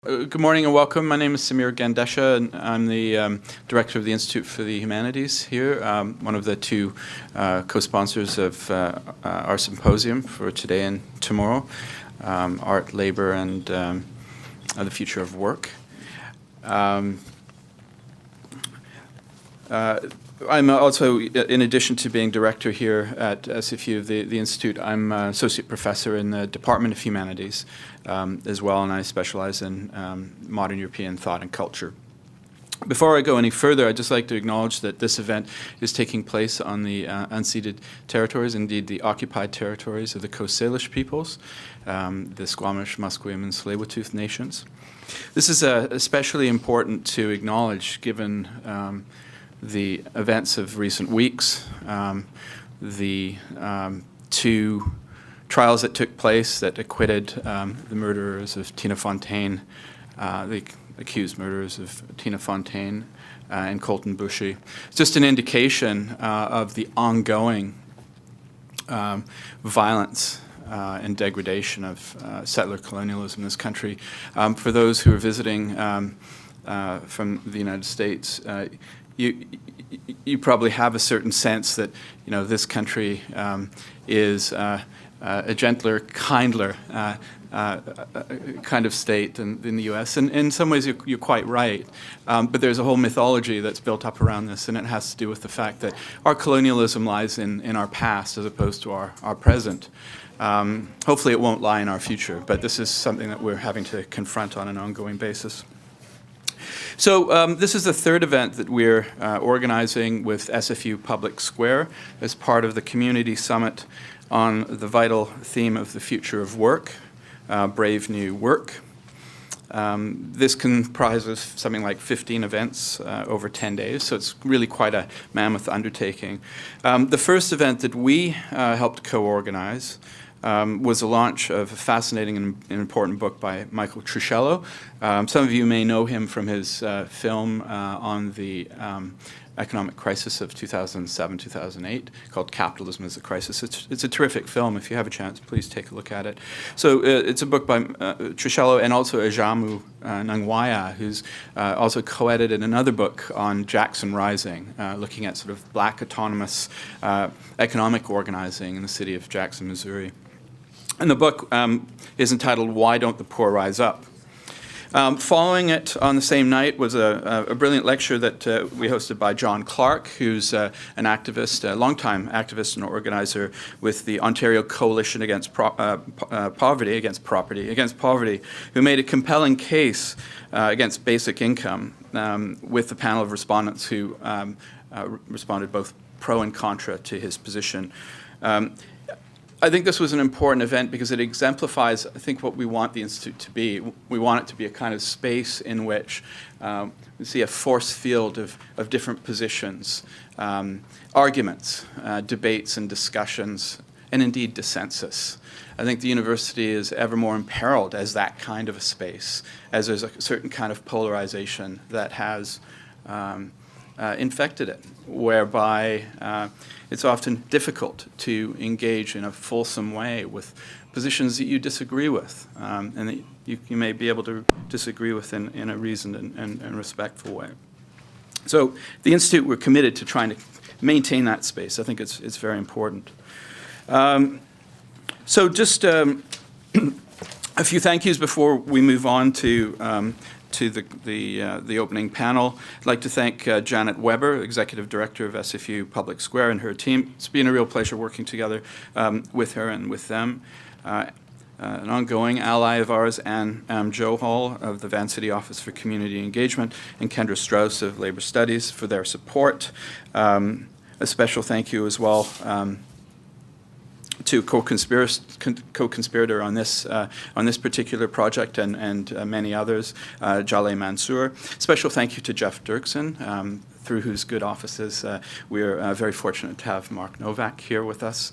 Good morning and welcome. My name is Samir Gandesha, and I'm the director of the Institute for the Humanities here, one of the two co-sponsors of our symposium for today and tomorrow, Art, Labor, and the Future of Work. I'm also, in addition to being director here at SFU, the Institute, I'm associate professor in the Department of Humanities as well, and I specialize in modern European thought and culture. Before I go any further, I'd just like to acknowledge that this event is taking place on the unceded territories, indeed the occupied territories of the Coast Salish peoples, the Squamish, Musqueam, and Tsleil-Waututh nations. This is especially important to acknowledge given the events of recent weeks, the two trials that took place that acquitted the murderers of Tina Fontaine, the accused murderers of Tina Fontaine and Colton Bushy. It's just an indication of the ongoing violence and degradation of settler colonialism in this country. For those who are visiting from the United States, you probably have a certain sense that this country is a gentler, kindler kind of state in the U.S. And in some ways you're quite right. But there's a whole mythology that's built up around this, and it has to do with the fact that our colonialism lies in our past as opposed to our present. Hopefully it won't lie in our future, but this is something that we're having to confront on an ongoing basis. So this is the third event that we're organizing with SFU Public Square as part of the Community Summit on the vital theme of the future of work, Brave New Work. This comprises something like 15 events over 10 days, so it's really quite a mammoth undertaking. The first event that we helped co-organize was the launch of a fascinating and important book by Michael Truscello. Some of you may know him from his film on the economic crisis of 2007-2008 called Capitalism as a Crisis. It's a terrific film. If you have a chance, please take a look at it. So it's a book by Truscello and also Ajamu Nangwaya, who's also co-edited another book on Jackson Rising, looking at sort of black autonomous economic organizing in the city of Jackson, Missouri. And the book is entitled, Why Don't the Poor Rise Up? Following it on the same night was a brilliant lecture that we hosted by John Clark, who's an activist, a longtime activist and organizer with the Ontario Coalition Against Poverty, who made a compelling case against basic income with the panel of respondents who responded both pro and contra to his position. I think this was an important event because it exemplifies, I think, what we want the Institute to be. We want it to be a kind of space in which we see a force field of different positions, arguments, debates and discussions, and indeed dissensus. I think the university is ever more imperiled as that kind of a space, as there's a certain kind of polarization that has infected it, whereby it's often difficult to engage in a fulsome way with positions that you disagree with, and that you may be able to disagree with in a reasoned and respectful way. So the Institute, we're committed to trying to maintain that space. I think it's very important. So just a few thank yous before we move on to the opening panel. I'd like to thank Janet Weber, Executive Director of SFU Public Square, and her team. It's been a real pleasure working together with her and with them. An ongoing ally of ours, Anne Johal of the Van City Office for Community Engagement, and Kendra Strauss of Labor Studies for their support. A special thank you as well to co-conspirator on this particular project and many others, Jaleh Mansour. Special thank you to Jeff Derksen, through whose good offices we're very fortunate to have Mark Nowak here with us.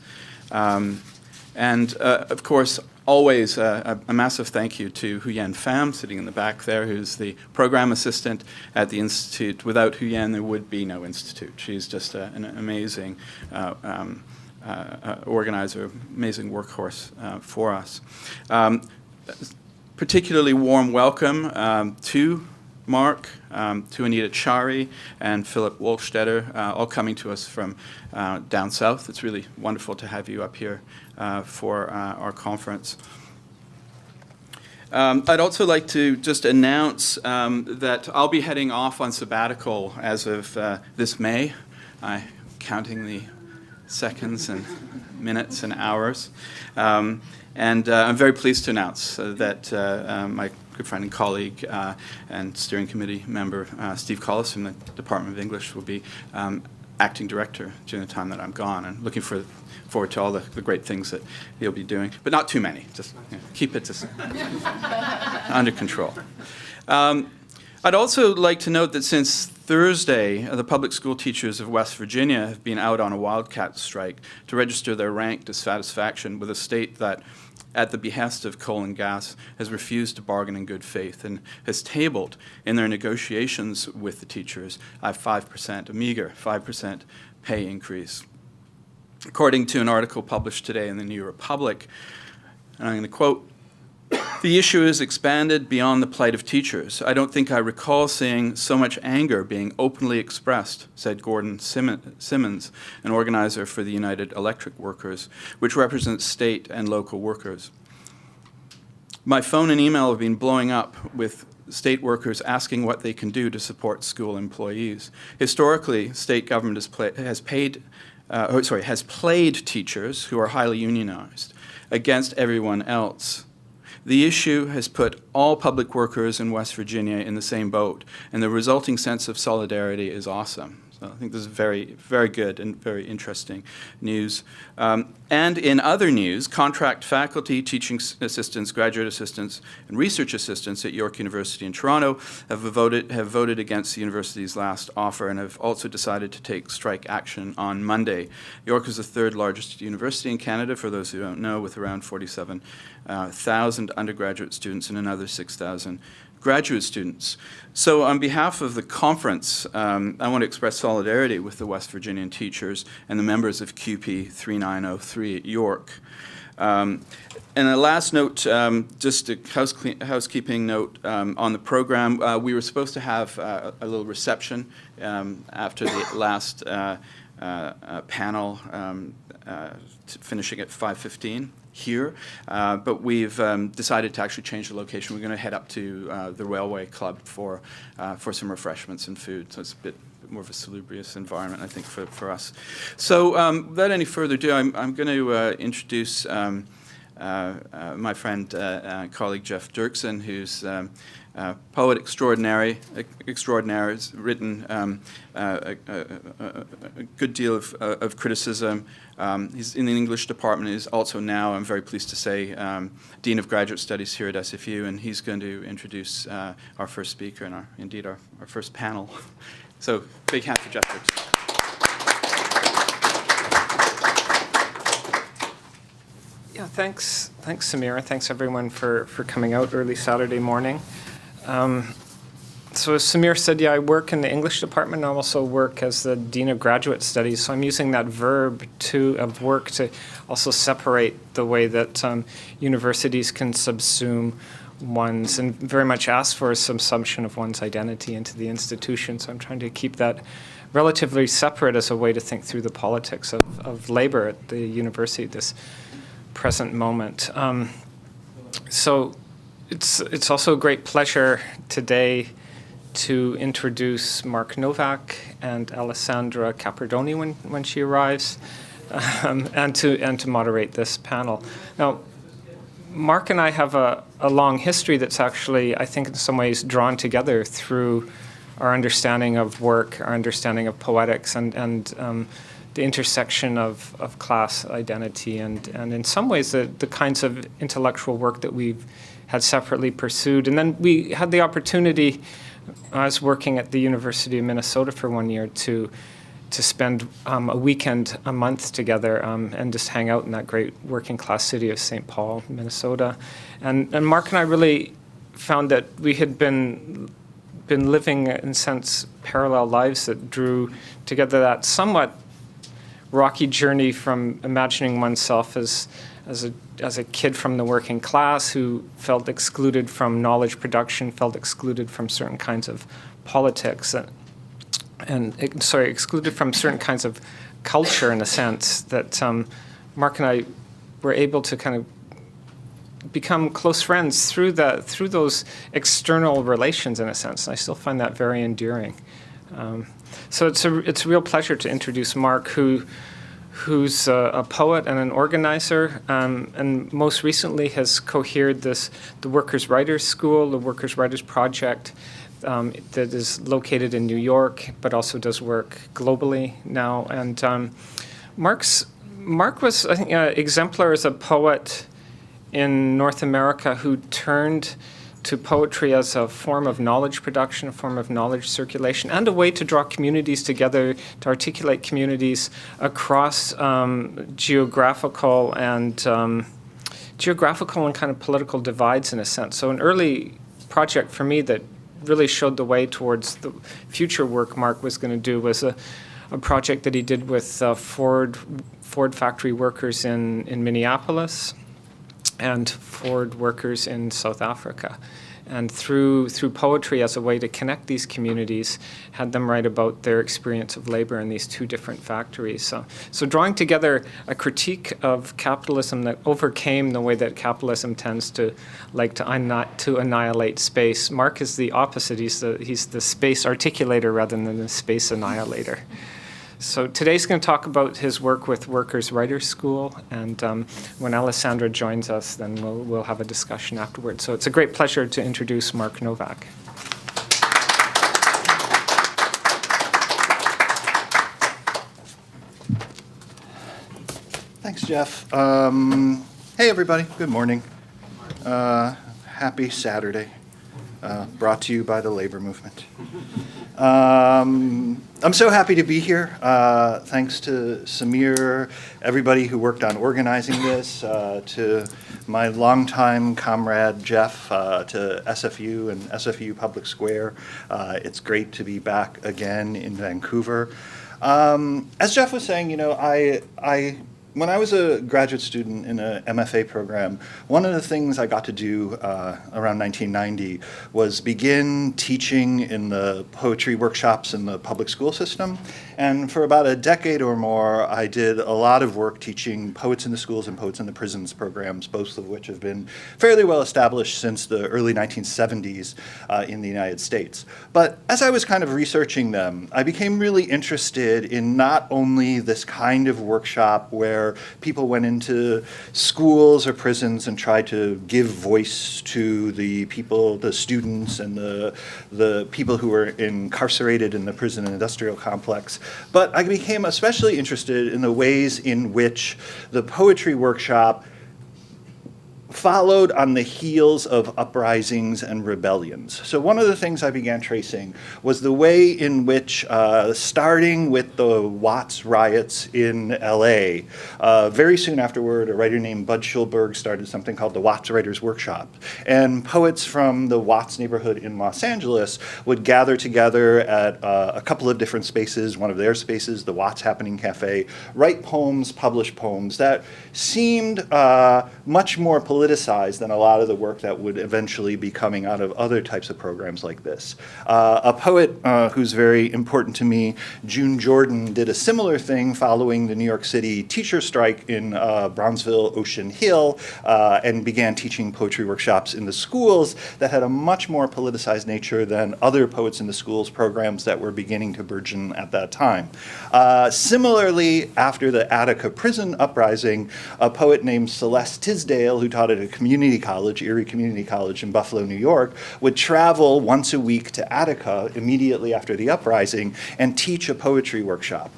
And of course, always a massive thank you to Huyen Pham, sitting in the back there, who's the program assistant at the Institute. Without Huyen, there would be no Institute. She's just an amazing organizer, amazing workhorse for us. Particularly warm welcome to Mark, to Anita Chari, and Philip Wolfstetter, all coming to us from down south. It's really wonderful to have you up here for our conference. I'd also like to just announce that I'll be heading off on sabbatical as of this May. I'm counting the seconds and minutes and hours. And I'm very pleased to announce that my good friend and colleague and steering committee member, Steve Collis from the Department of English, will be acting director during the time that I'm gone, and looking forward to all the great things that he'll be doing, but not too many. Just keep it under control. I'd also like to note that since Thursday, the public school teachers of West Virginia have been out on a wildcat strike to register their rank dissatisfaction with a state that, at the behest of coal and gas, has refused to bargain in good faith and has tabled in their negotiations with the teachers a 5%, a meager 5% pay increase. According to an article published today in the New Republic, and I'm going to quote, "The issue is expanded beyond the plight of teachers. I don't think I recall seeing so much anger being openly expressed," said Gordon Simmons, an organizer for the United Electric Workers, which represents state and local workers. "My phone and email have been blowing up with state workers asking what they can do to support school employees. Historically, state government has played teachers who are highly unionized against everyone else. The issue has put all public workers in West Virginia in the same boat, and the resulting sense of solidarity is awesome." So I think this is very, very good and very interesting news. And in other news, contract faculty, teaching assistants, graduate assistants, and research assistants at York University in Toronto have voted against the university's last offer and have also decided to take strike action on Monday. York is the third largest university in Canada, for those who don't know, with around 47,000 undergraduate students and another 6,000 graduate students. So on behalf of the conference, I want to express solidarity with the West Virginian teachers and the members of QP 3903 at York. And a last note, just a housekeeping note on the program. We were supposed to have a little reception after the last panel, finishing at 5:15. Here, but we've decided to actually change the location. We're going to head up to the Railway Club for some refreshments and food. So it's a bit more of a salubrious environment, I think, for us. So without any further ado, I'm going to introduce my friend, colleague Jeff Derksen, who's poet extraordinary, has written a good deal of criticism. He's in the English department. He's also now, I'm very pleased to say, Dean of Graduate Studies here at SFU, and he's going to introduce our first speaker and indeed our first panel. So big hand for Jeff Derksen. Yeah, thanks Samira. Thanks everyone for coming out early Saturday morning. So as Samir said, yeah, I work in the English department. I also work as the Dean of Graduate Studies. So I'm using that verb of work to also separate the way that universities can subsume one's, and very much ask for a subsumption of one's identity into the institution. So I'm trying to keep that relatively separate as a way to think through the politics of labor at the university, this present moment. So it's also a great pleasure today to introduce Mark Nowak and Alessandra Capperdoni when she arrives, and to moderate this panel. Now, Mark and I have a long history that's actually, I think, in some ways drawn together through our understanding of work, our understanding of poetics, and the intersection of class identity, and in some ways the kinds of intellectual work that we've had separately pursued. And then we had the opportunity, I was working at the University of Minnesota for 1 year, to spend a weekend, a month together, and just hang out in that great working class city of St. Paul, Minnesota. And Mark and I really found that we had been living, in a sense, parallel lives that drew together that somewhat rocky journey from imagining oneself as as a kid from the working class who felt excluded from knowledge production, felt excluded from certain kinds of politics, excluded from certain kinds of culture, in a sense, that Mark and I were able to kind of become close friends through those external relations, in a sense. And I still find that very endearing. So it's a real pleasure to introduce Mark, who's a poet and an organizer, and most recently has co-heard the Workers' Writers School, the Workers' Writers Project, that is located in New York, but also does work globally now. And Mark was, I think, exemplar as a poet in North America who turned to poetry as a form of knowledge production, a form of knowledge circulation, and a way to draw communities together, to articulate communities across geographical and kind of political divides, in a sense. So an early project for me that really showed the way towards the future work Mark was going to do was a project that he did with Ford factory workers in Minneapolis and Ford workers in South Africa. And through poetry as a way to connect these communities, had them write about their experience of labor in these two different factories. So drawing together a critique of capitalism that overcame the way that capitalism tends to like to annihilate space. Mark is the opposite. He's the space articulator rather than the space annihilator. So today's going to talk about his work with Workers' Writers School, and when Alessandra joins us, then we'll have a discussion afterwards. So it's a great pleasure to introduce Mark Nowak. Thanks, Jeff. Hey, everybody. Good morning. Happy Saturday. Brought to you by the labor movement. I'm so happy to be here. Thanks to Samir, everybody who worked on organizing this, to my longtime comrade Jeff, to SFU and SFU Public Square. It's great to be back again in Vancouver. As Jeff was saying, when I was a graduate student in an MFA program, one of the things I got to do around 1990 was begin teaching in the poetry workshops in the public school system. And for about a decade or more, I did a lot of work teaching Poets in the Schools and Poets in the Prisons programs, both of which have been fairly well established since the early 1970s in the United States. But as I was kind of researching them, I became really interested in not only this kind of workshop where people went into schools or prisons and tried to give voice to the people, the students, and the people who were incarcerated in the prison and industrial complex. But I became especially interested in the ways in which the poetry workshop followed on the heels of uprisings and rebellions. So one of the things I began tracing was the way in which, starting with the Watts riots in LA, very soon afterward, a writer named Bud Schulberg started something called the Watts Writers Workshop. And poets from the Watts neighborhood in Los Angeles would gather together at a couple of different spaces, one of their spaces, the Watts Happening Cafe, write poems, publish poems that seemed much more politicized than a lot of the work that would eventually be coming out of other types of programs like this. A poet who's very important to me, June Jordan, did a similar thing following the New York City teacher strike in Brownsville, Ocean Hill, and began teaching poetry workshops in the schools that had a much more politicized nature than other Poets in the Schools programs that were beginning to burgeon at that time. Similarly, after the Attica prison uprising, a poet named Celeste Tisdale, who taught at a community college, Erie Community College in Buffalo, New York, would travel once a week to Attica immediately after the uprising and teach a poetry workshop.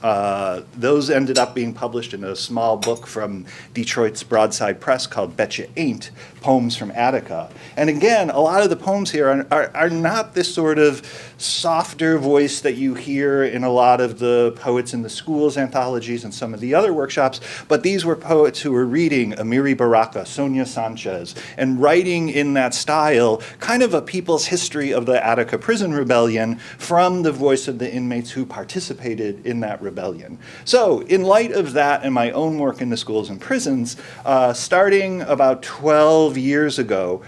Those ended up being published in a small book from Detroit's Broadside Press called Betcha Ain't, Poems from Attica. And again, a lot of the poems here are not this sort of softer voice that you hear in a lot of the Poets in the Schools anthologies and some of the other workshops, but these were poets who were reading Amiri Baraka, Sonia Sanchez, and writing in that style kind of a people's history of the Attica prison rebellion from the voice of the inmates who participated in that rebellion. So in light of that and my own work in the schools and prisons, starting about 12 years ago,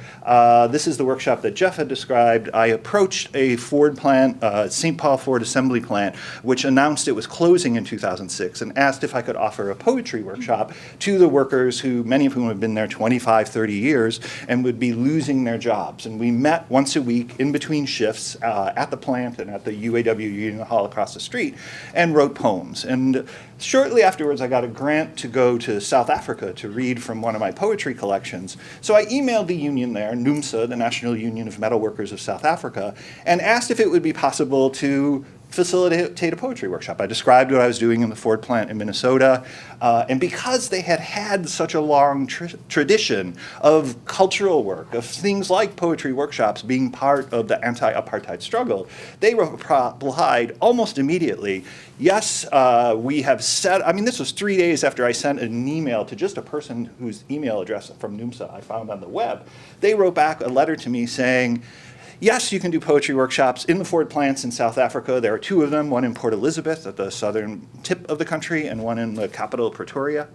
this is the workshop that Jeff had described. I approached a Ford plant, St. Paul Ford assembly plant, which announced it was closing in 2006, and asked if I could offer a poetry workshop to the workers who, many of whom have been there 25, 30 years and would be losing their jobs. And we met once a week in between shifts at the plant and at the UAW Union Hall across the street and wrote poems. And shortly afterwards, I got a grant to go to South Africa to read from one of my poetry collections. So I emailed the union there, NUMSA, the National Union of Metal Workers of South Africa, and asked if it would be possible to facilitate a poetry workshop. I described what I was doing in the Ford plant in Minnesota, and because they had had such a long tradition of cultural work, of things like poetry workshops being part of the anti-apartheid struggle, they replied almost immediately, yes, we have set, I mean, this was 3 days after I sent an email to just a person whose email address from NUMSA I found on the web. They wrote back a letter to me saying, yes, you can do poetry workshops in the Ford plants in South Africa. There are two of them, one in Port Elizabeth at the southern tip of the country and one in the capital, Pretoria.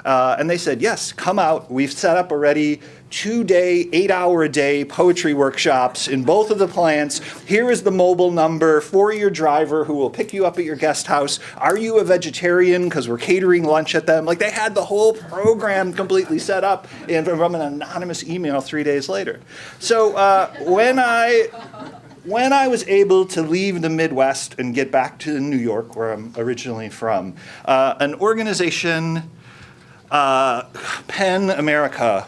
And they said, yes, come out. We've set up already 2-day, 8-hour-a-day poetry workshops in both of the plants. Here is the mobile number for your driver who will pick you up at your guest house. Are you a vegetarian? Because we're catering lunch at them. Like, they had the whole program completely set up and from an anonymous email 3 days later. So when I was able to leave the Midwest and get back to New York, where I'm originally from, an organization, PEN America,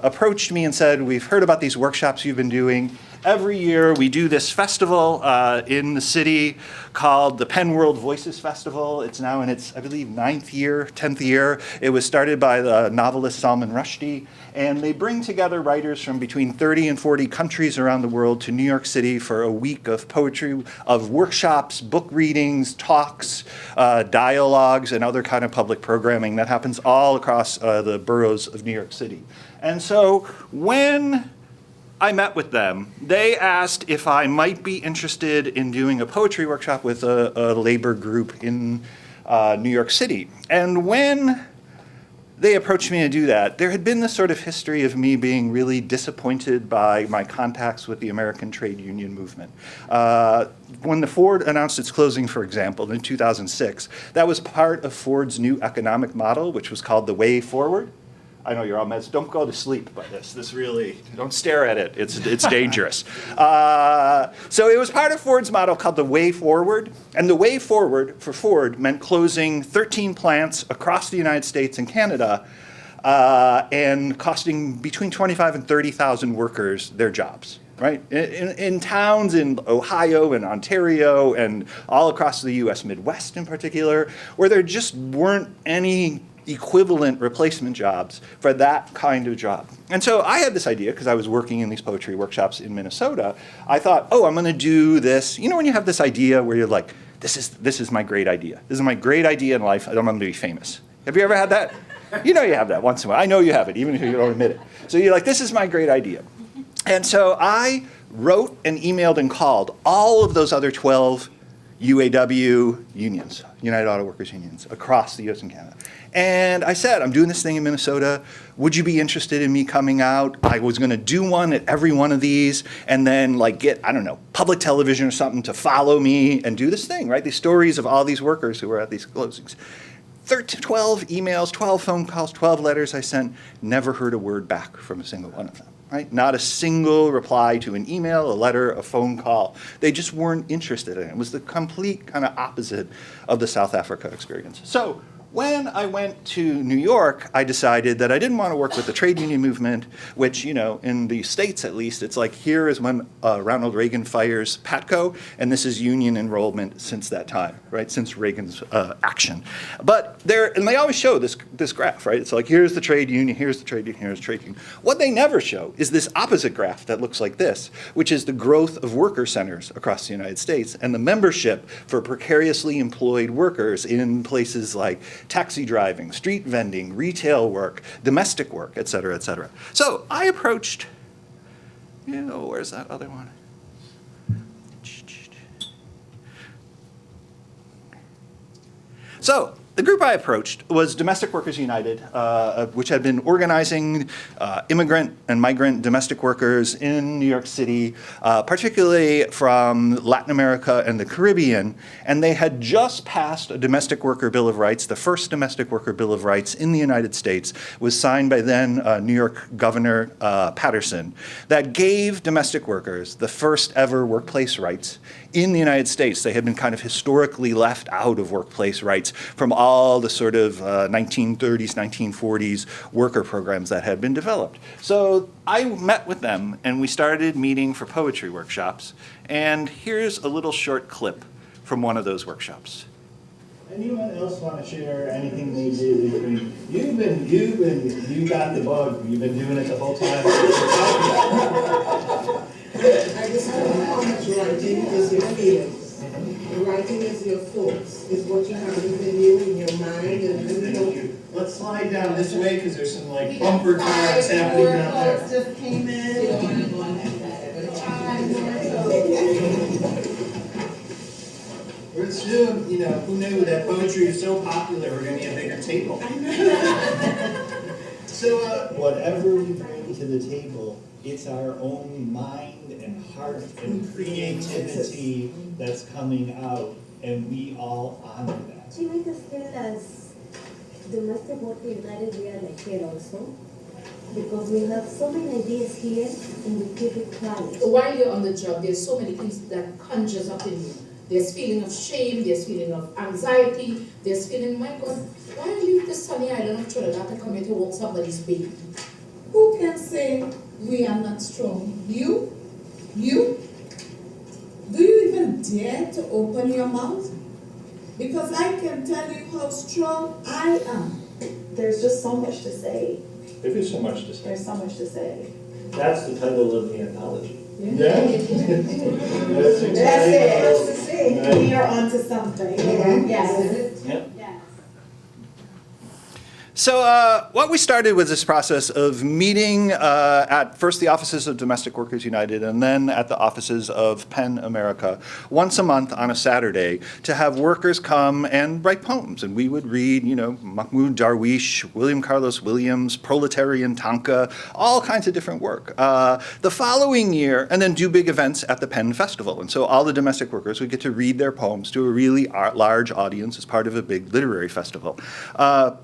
approached me and said, we've heard about these workshops you've been doing. Every year we do this festival in the city called the PEN World Voices Festival. It's now in its, I believe, 9th year, 10th year. It was started by the novelist Salman Rushdie. And they bring together writers from between 30 and 40 countries around the world to New York City for a week of poetry, of workshops, book readings, talks, dialogues, and other kind of public programming that happens all across the boroughs of New York City. And so when I met with them, they asked if I might be interested in doing a poetry workshop with a labor group in New York City. And when they approached me to do that, there had been this sort of history of me being really disappointed by my contacts with the American trade union movement. When the Ford announced its closing, for example, in 2006, that was part of Ford's new economic model, which was called the Way Forward. I know you're all meds. Don't go to sleep by this. This really, don't stare at it. It's dangerous. So it was part of Ford's model called the Way Forward. And the Way Forward for Ford meant closing 13 plants across the United States and Canada and costing between 25 and 30,000 workers their jobs. Right? In towns in Ohio and Ontario and all across the US Midwest in particular, where there just weren't any equivalent replacement jobs for that kind of job. And so I had this idea, because I was working in these poetry workshops in Minnesota. I thought, oh, I'm going to do this. You know when you have this idea where you're like, this is my great idea. This is my great idea in life. I'm going to be famous. Have you ever had that? You know you have that once in a while. I know you have it, even if you don't admit it. So you're like, this is my great idea. And so I wrote and emailed and called all of those other 12 UAW unions, United Auto Workers unions, across the US and Canada. And I said, I'm doing this thing in Minnesota. Would you be interested in me coming out? I was going to do one at every one of these and then like get, I don't know, public television or something to follow me and do this thing, right? These stories of all these workers who were at these closings. 12 emails, 12 phone calls, 12 letters I sent, never heard a word back from a single one of them. Right? Not a single reply to an email, a letter, a phone call. They just weren't interested in it. It was the complete kind of opposite of the South Africa experience. So when I went to New York, I decided that I didn't want to work with the trade union movement, which, you know, in the States at least, it's like here is when Ronald Reagan fires PATCO, and this is union enrollment since that time, right? Since Reagan's action. But and they always show this graph, right? It's like here's the trade union, here's the trade union, here's the trade union. What they never show is this opposite graph that looks like this, which is the growth of worker centers across the United States and the membership for precariously employed workers in places like taxi driving, street vending, retail work, domestic work, et cetera, et cetera. So I approached, where's that other one? So the group I approached was Domestic Workers United, which had been organizing immigrant and migrant domestic workers in New York City, particularly from Latin America and the Caribbean. And they had just passed a Domestic Worker Bill of Rights. The first Domestic Worker Bill of Rights in the United States was signed by then New York Governor Patterson, that gave domestic workers the first ever workplace rights in the United States. They had been kind of historically left out of workplace rights from all the sort of 1930s, 1940s worker programs that had been developed. So I met with them and we started meeting for poetry workshops. And here's a little short clip from one of those workshops. Anyone else want to share anything they did? You got the bug. You've been doing it the whole time. I just don't know how much writing is your feelings. Writing is your thoughts, is what you have within you, in your mind, and Thank you. Let's slide down this way because there's some like bumper cars happening down there. just came in. We're soon, who knew that poetry is so popular, we're going to need a bigger table. So whatever we bring to the table, it's our own mind and heart and creativity that's coming out, and we all honor that. Do you make us feel as Domestic Worker United, we are like here also? Because we have so many ideas here and we keep it quiet. While you're on the job, there's so many things that conjures up in you. There's feeling of shame, there's feeling of anxiety, there's feeling, my God, why leave the sunny island of Trinidad to come here to walk somebody's baby? Who can say we are not strong? You? You? Do you even dare to open your mouth? Because I can tell you how strong I am. There's just so much to say. There is so much to say. There's so much to say. That's the title of the anthology. Yeah. That's exciting. That's it. We are onto something. Mm-hmm. Yes. Yep. So what we started was this process of meeting at first the offices of Domestic Workers United and then at the offices of PEN America once a month on a Saturday to have workers come and write poems. And we would read, Mahmoud Darwish, William Carlos Williams, Proletarian Tanka, all kinds of different work. The following year, and then do big events at the PEN Festival. And so all the domestic workers would get to read their poems to a really large audience as part of a big literary festival.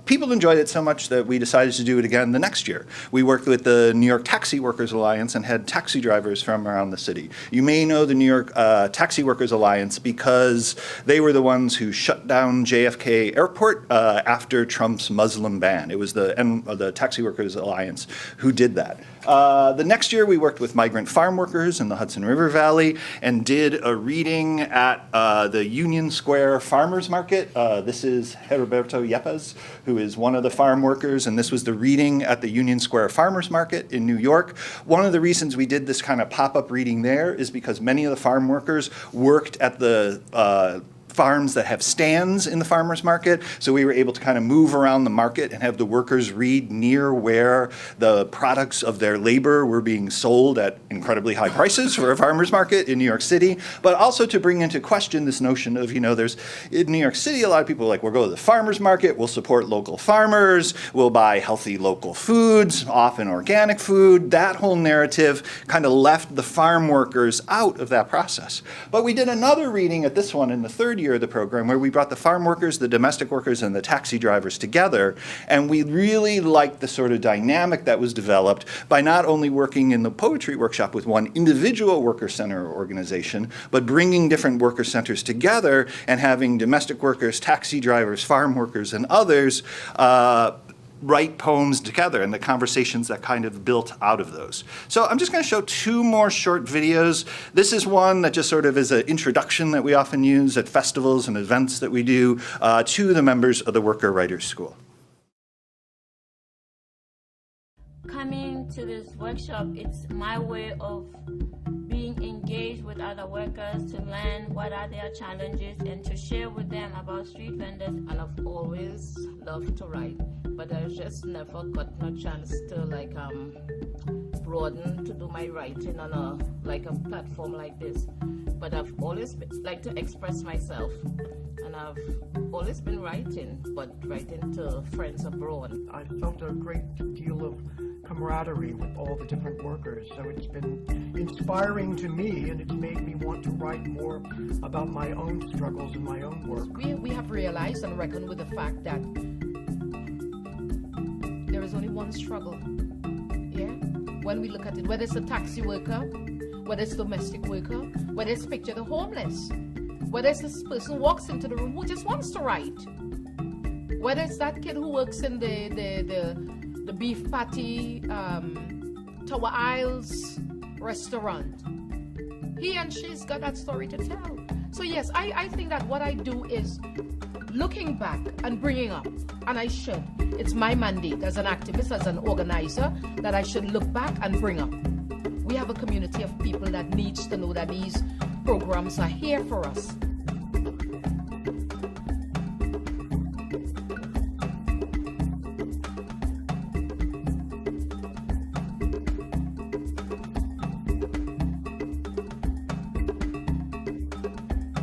People enjoyed it so much that we decided to do it again the next year. We worked with the New York Taxi Workers Alliance and had taxi drivers from around the city. You may know the New York Taxi Workers Alliance because they were the ones who shut down JFK Airport after Trump's Muslim ban. It was the Taxi Workers Alliance who did that. The next year we worked with migrant farm workers in the Hudson River Valley and did a reading at the Union Square Farmers Market. This is Heriberto Yepes, who is one of the farm workers, and this was the reading at the Union Square Farmers Market in New York. One of the reasons we did this kind of pop-up reading there is because many of the farm workers worked at the farms that have stands in the farmers market, so we were able to kind of move around the market and have the workers read near where the products of their labor were being sold at incredibly high prices for a farmers market in New York City, but also to bring into question this notion of, there's in New York City, a lot of people are like, we'll go to the farmers market, we'll support local farmers, we'll buy healthy local foods, often organic food. That whole narrative kind of left the farm workers out of that process. But we did another reading at this one in the third year of the program where we brought the farm workers, the domestic workers, and the taxi drivers together, and we really liked the sort of dynamic that was developed by not only working in the poetry workshop with one individual worker center organization, but bringing different worker centers together and having domestic workers, taxi drivers, farm workers, and others write poems together and the conversations that kind of built out of those. So I'm just going to show two more short videos. This is one that just sort of is an introduction that we often use at festivals and events that we do to the members of the Worker Writers School. Coming to this workshop, it's my way of being engaged with with other workers to learn what are their challenges and to share with them about street vendors. And I've always loved to write, but I just never got no chance to broaden to do my writing on a platform like this. But I've always liked to express myself, and I've always been writing, but writing to friends abroad. I felt a great deal of camaraderie with all the different workers, so it's been inspiring to me, and it's made me want to write more about my own struggles and my own work. We have realized and reckoned with the fact that there is only one struggle. Yeah? When we look at it, whether it's a taxi worker, whether it's a domestic worker, whether it's picture the homeless, whether it's this person who walks into the room who just wants to write, whether it's that kid who works in the beef patty, Tower Isles restaurant. He and she's got that story to tell. So yes, I think that what I do is looking back and bringing up, and I should. It's my mandate as an activist, as an organizer, that I should look back and bring up. We have a community of people that needs to know that these programs are here for us.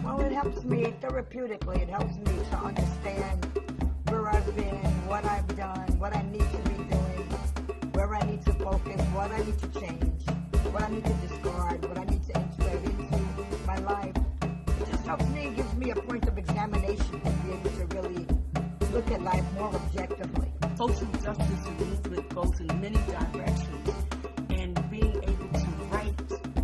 Well, it helps me therapeutically. It helps me to understand where I've been, what I've done, what I need to be doing, where I need to focus, what I need to change, what I need to discard, what I need to integrate into my life. It just helps me, it gives me a point of examination to be able to really look at life more objectively. Social justice movement goes in many directions, and being able to write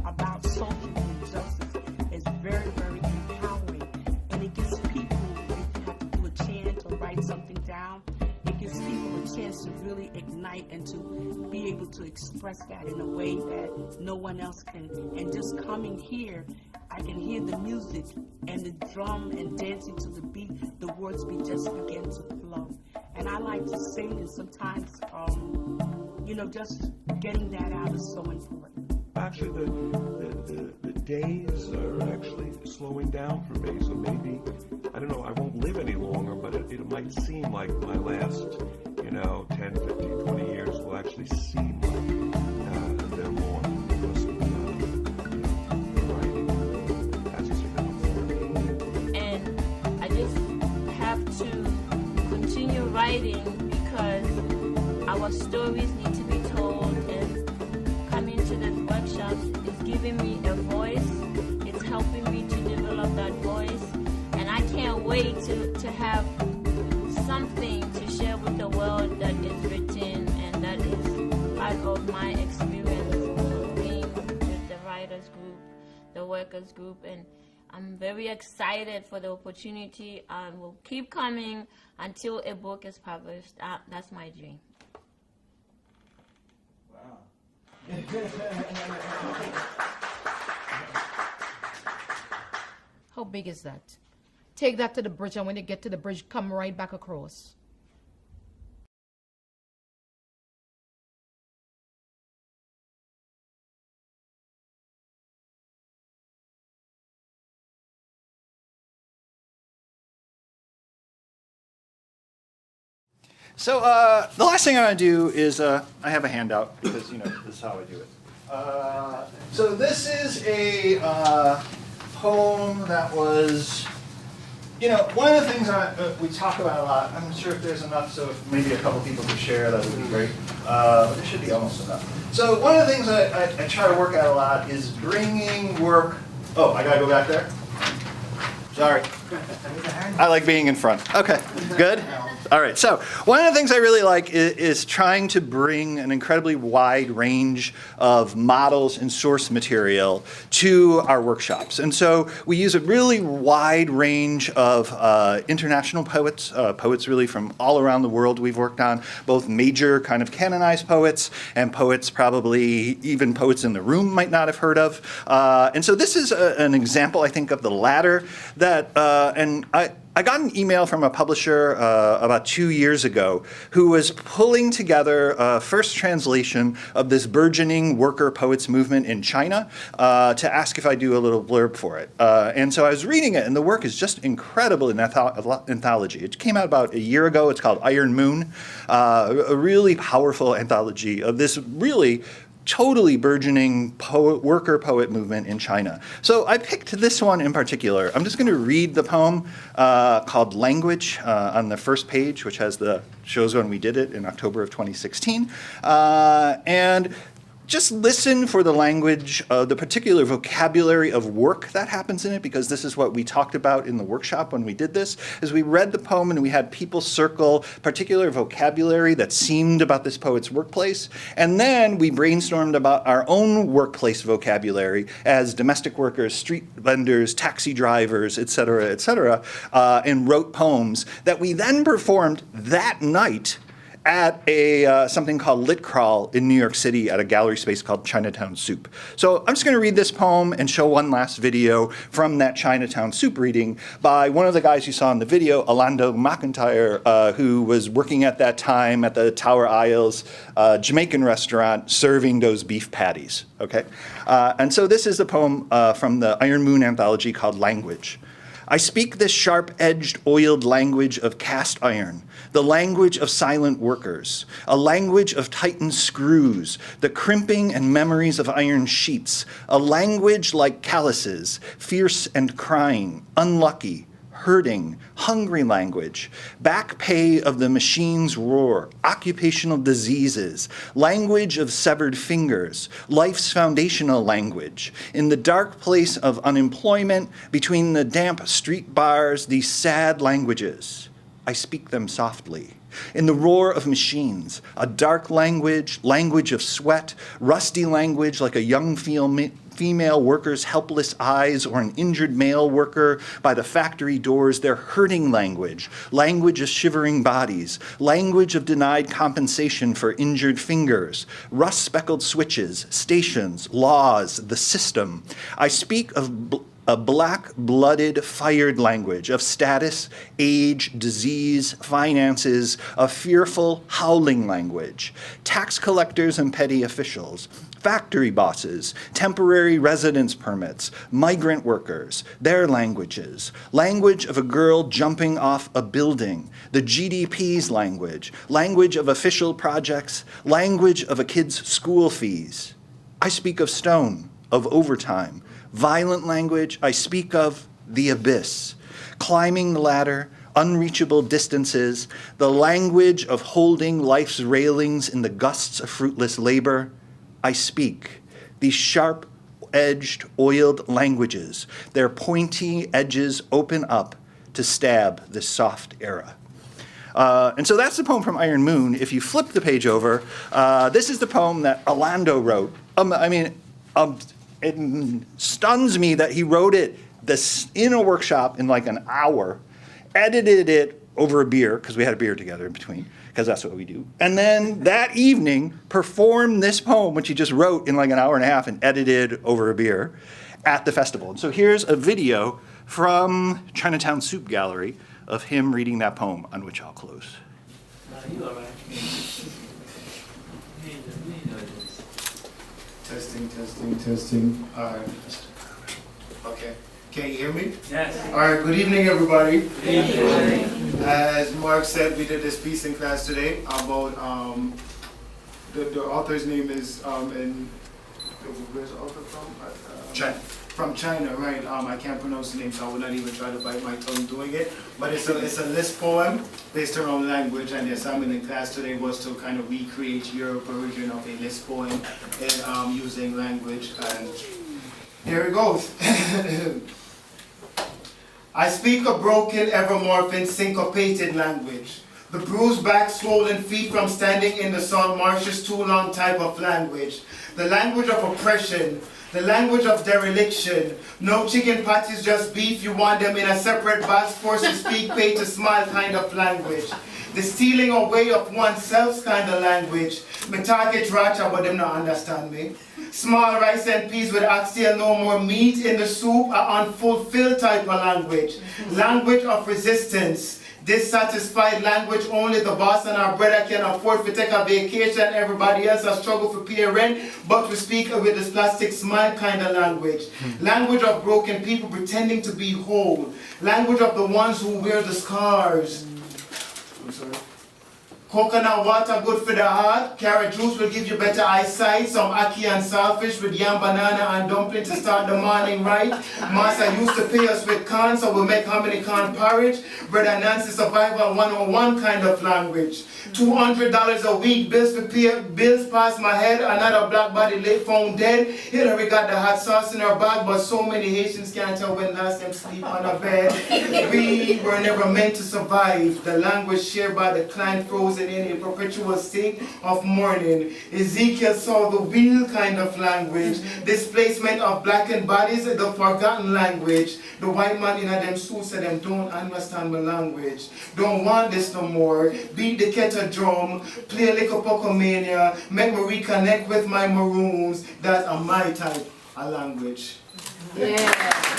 about social injustice is very, very empowering, and it gives people, if you have to do a chant or write something down, it gives people a chance to really ignite and to be able to express that in a way that no one else can. And just coming here, I can hear the music and the drum and dancing to the beat, the words just begin to flow. And I like to sing, and sometimes, just getting that out is so important. Actually, the days are actually slowing down for me, so maybe, I don't know, I won't live any longer, but it might seem like my last, 10, 15, 20 years will actually seem like they're more, because writing has a significant. And I just have to continue writing because our stories need to be told, and coming to these workshops is giving me a voice. It's helping me to develop that voice, and I can't wait to have something to share with the world that is written and that is part of my experience of being with the writers group, the workers group, and I'm very excited for the opportunity, and will keep coming until a book is published. That's my dream. Wow. How big is that? Take that to the bridge, and when you get to the bridge, come right back across. So the last thing I want to do is I have a handout because this is how I do it. So this is a poem that was, one of the things we talk about a lot. I'm not sure if there's enough, so if maybe a couple people could share, that would be great. But there should be almost enough. So one of the things I try to work at a lot is bringing work. Oh, I gotta go back there. Sorry. I like being in front. Okay, good. All right, so one of the things I really like is trying to bring an incredibly wide range of models and source material to our workshops. And so we use a really wide range of international poets, poets really from all around the world we've worked on, both major kind of canonized poets and poets probably even poets in the room might not have heard of. And so this is an example, I think, of the latter that, and I got an email from a publisher about 2 years ago who was pulling together a first translation of this burgeoning worker poets movement in China to ask if I do a little blurb for it. And so I was reading it, and the work is just incredible in anthology. It came out about a year ago. It's called Iron Moon, a really powerful anthology of this really totally burgeoning worker poet movement in China. So I picked this one in particular. I'm just going to read the poem called Language on the first page, which shows when we did it in October of 2016. And just listen for the language, the particular vocabulary of work that happens in it, because this is what we talked about in the workshop when we did this, is we read the poem and we had people circle particular vocabulary that seemed about this poet's workplace, and then we brainstormed about our own workplace vocabulary as domestic workers, street vendors, taxi drivers, et cetera, and wrote poems that we then performed that night at something called Lit Crawl in New York City at a gallery space called Chinatown Soup. So I'm just going to read this poem and show one last video from that Chinatown Soup reading by one of the guys you saw in the video, Orlando McIntyre, who was working at that time at the Tower Isles Jamaican restaurant serving those beef patties. Okay, and so this is the poem from the Iron Moon anthology called Language. I speak this sharp-edged, oiled language of cast iron, the language of silent workers, a language of tightened screws, the crimping and memories of iron sheets, a language like calluses, fierce and crying, unlucky, hurting, hungry language, back pay of the machine's roar, occupational diseases, language of severed fingers, life's foundational language. In the dark place of unemployment, between the damp street bars, these sad languages, I speak them softly. In the roar of machines, a dark language, language of sweat, rusty language like a young female worker's helpless eyes or an injured male worker by the factory doors, their hurting language, language of shivering bodies, language of denied compensation for injured fingers, rust-speckled switches, stations, laws, the system. I speak of a black-blooded, fired language of status, age, disease, finances, a fearful, howling language. Tax collectors and petty officials, factory bosses, temporary residence permits, migrant workers, their languages, language of a girl jumping off a building, the GDP's language, language of official projects, language of a kid's school fees. I speak of stone, of overtime, violent language. I speak of the abyss, climbing the ladder, unreachable distances, the language of holding life's railings in the gusts of fruitless labor. I speak these sharp-edged, oiled languages. Their pointy edges open up to stab this soft era. And so that's the poem from Iron Moon. If you flip the page over, this is the poem that Orlando wrote. It stuns me that he wrote it in a workshop in like an hour, edited it over a beer, because we had a beer together in between, because that's what we do. And then that evening, performed this poem, which he just wrote in like an hour and a half and edited over a beer at the festival. And so here's a video from Chinatown Soup Gallery of him reading that poem, on which I'll close. Testing. All right. Okay. Can you hear me? Yes. All right. Good evening, everybody. Good evening. As Mark said, we did this piece in class today about the author's name is where's the author from? China. From China, right? I can't pronounce the name, so I would not even try to bite my tongue doing it. But it's a list poem based around language, and the assignment in class today was to kind of recreate your version of a list poem and using language. And here it goes. I speak a broken, ever-morphing, syncopated language. The bruised back, swollen feet from standing in the sun, marshes too long type of language. The language of oppression. The language of dereliction. No chicken patties, just beef. You want them in a separate box, forced to speak, paid to smile kind of language. The stealing away of oneself's kind of language. Me target Racha, but them not understand me. Small rice and peas with oxtail, no more meat in the soup, an unfulfilled type of language. Language of resistance. Dissatisfied language, only the boss and our brother can afford to take a vacation. Everybody else has struggled for pay rent, but we speak with this plastic smile kind of language. Language of broken people pretending to be whole. Language of the ones who wear the scars. I'm sorry. Coconut water good for the heart. Carrot juice will give you better eyesight. Some ackee and saltfish with yam, banana and dumpling to start the morning right. Master used to pay us with corn, so we'll make how many corn porridge. Brother Nancy survival 101 kind of language. $200 a week, bills past my head. Another black body lay found dead. Hillary got the hot sauce in her bag, but so many Haitians can't tell when last them sleep on a bed. We were never meant to survive. The language shared by the clan frozen in a perpetual state of mourning. Ezekiel saw the real kind of language. Displacement of blackened bodies, the forgotten language. The white man in them suits said them don't understand my language. Don't want this no more. Beat the kettle drum, play a little Pocomania, make me reconnect with my maroons. That's my type of language. Yeah.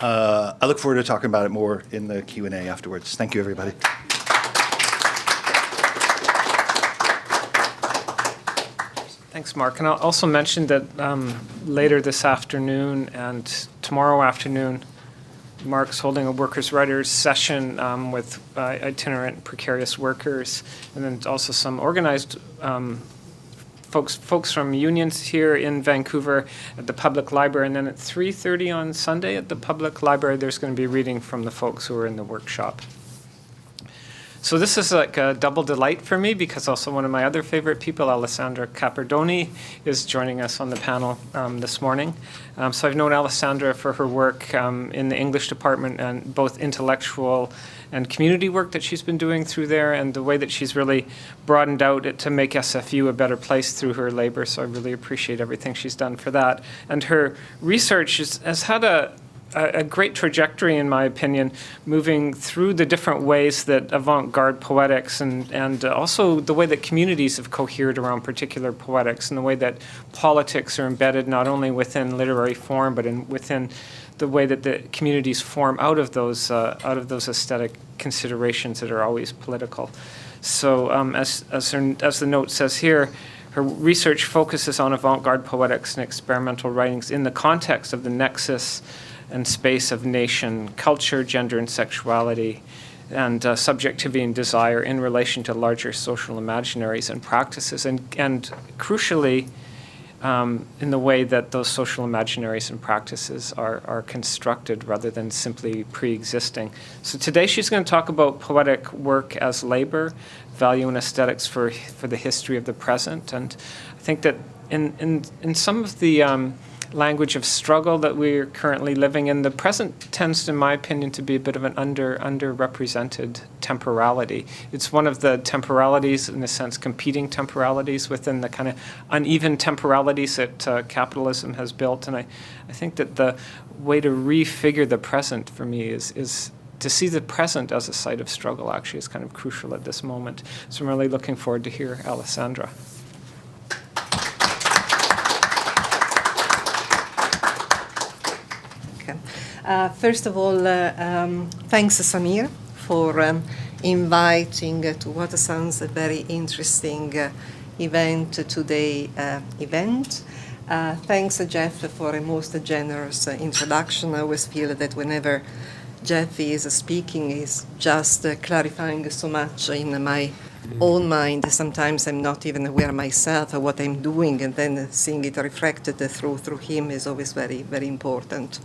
I look forward to talking about it more in the Q&A afterwards. Thank you, everybody. Thanks, Mark. And I'll also mention that later this afternoon and tomorrow afternoon, Mark's holding a workers-writers session with itinerant precarious workers, and then also some organized folks from unions here in Vancouver at the Public Library. And then at 3:30 on Sunday at the Public Library, there's going to be reading from the folks who are in the workshop. So this is like a double delight for me because also one of my other favorite people, Alessandra Capperdoni, is joining us on the panel this morning. So I've known Alessandra for her work in the English department and both intellectual and community work that she's been doing through there and the way that she's really broadened out it to make SFU a better place through her labor. So I really appreciate everything she's done for that. And her research has had a great trajectory, in my opinion, moving through the different ways that avant-garde poetics and also the way that communities have cohered around particular poetics and the way that politics are embedded not only within literary form but within the way that the communities form out of those aesthetic considerations that are always political. So as the note says here, her research focuses on avant-garde poetics and experimental writings in the context of the nexus and space of nation, culture, gender, and sexuality, and subjectivity and desire in relation to larger social imaginaries and practices, and crucially, in the way that those social imaginaries and practices are constructed rather than simply pre-existing. So today she's going to talk about poetic work as labor, value and aesthetics for the history of the present, and I think that in some of the language of struggle that we're currently living in, the present tends, in my opinion, to be a bit of an underrepresented temporality. It's one of the temporalities, in a sense, competing temporalities within the kind of uneven temporalities that capitalism has built. And I think that the way to refigure the present for me is to see the present as a site of struggle actually is kind of crucial at this moment. So I'm really looking forward to hear Alessandra. First of all, thanks Samir for inviting to what sounds a very interesting event today. Thanks Jeff for a most generous introduction. I always feel that whenever Jeff is speaking, he's just clarifying so much in my own mind. Sometimes I'm not even aware myself of what I'm doing, and then seeing it reflected through him is always very, very important.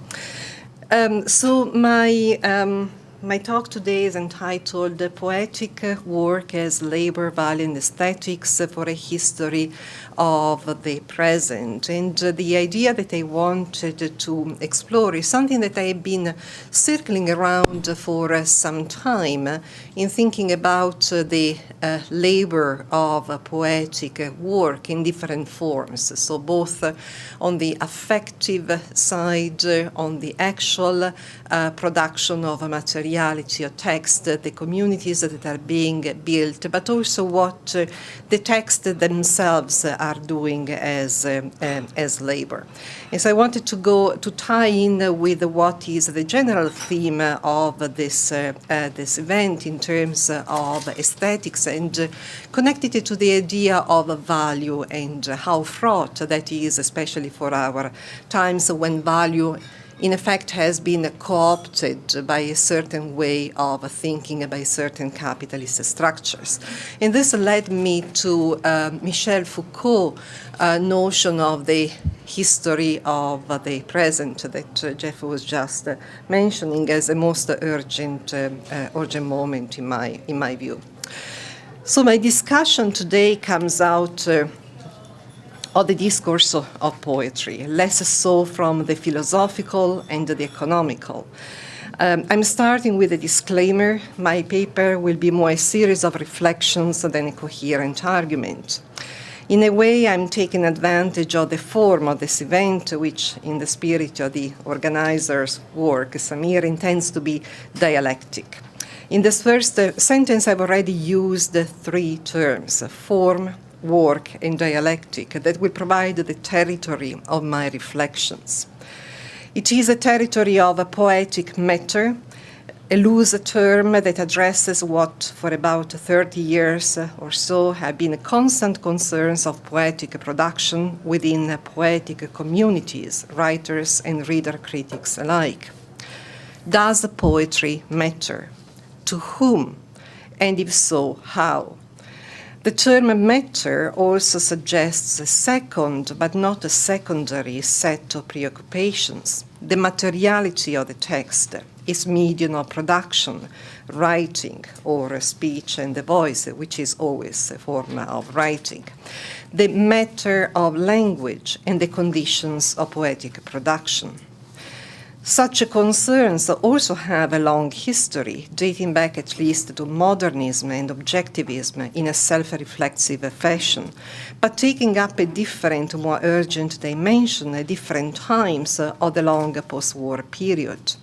So my talk today is entitled Poetic Work as Labor, Value and Aesthetics for a History of the Present. And the idea that I wanted to explore is something that I've been circling around for some time in thinking about the labor of poetic work in different forms. So both on the affective side, on the actual production of material materiality of text, the communities that are being built, but also what the texts themselves are doing as labor. And so I wanted to tie in with what is the general theme of this event in terms of aesthetics, and connected it to the idea of value and how fraught that is, especially for our times when value in effect has been co-opted by a certain way of thinking, by certain capitalist structures. And this led me to Michel Foucault's notion of the history of the present that Jeff was just mentioning as a most urgent moment in my view. So my discussion today comes out of the discourse of poetry, less so from the philosophical and the economical. I'm starting with a disclaimer. My paper will be more a series of reflections than a coherent argument. In a way, I'm taking advantage of the form of this event, which, in the spirit of the organizer's work, Samir intends to be dialectic. In this first sentence, I've already used three terms: form, work, and dialectic, that will provide the territory of my reflections. It is a territory of a poetic matter, a loose term that addresses what for about 30 years or so have been constant concerns of poetic production within poetic communities, writers and reader critics alike. Does poetry matter? To whom? And if so, how? The term matter also suggests a second, but not a secondary, set of preoccupations. The materiality of the text, its medium of production, writing, or speech and the voice, which is always a form of writing. The matter of language and the conditions of poetic production. Such concerns also have a long history, dating back at least to modernism and objectivism in a self-reflexive fashion, but taking up a different, more urgent dimension at different times of the long post-war period.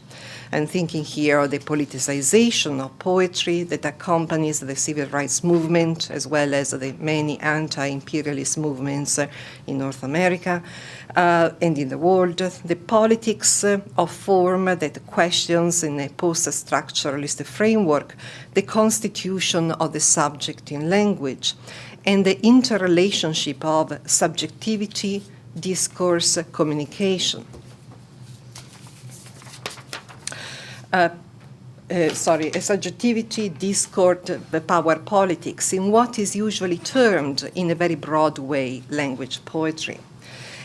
I'm thinking here of the politicization of poetry that accompanies the civil rights movement, as well as the many anti-imperialist movements in North America and in the world. The politics of form that questions in a post-structuralist framework the constitution of the subject in language, and the interrelationship of subjectivity, discourse, communication. A subjectivity, discord, the power politics, in what is usually termed, in a very broad way, language poetry.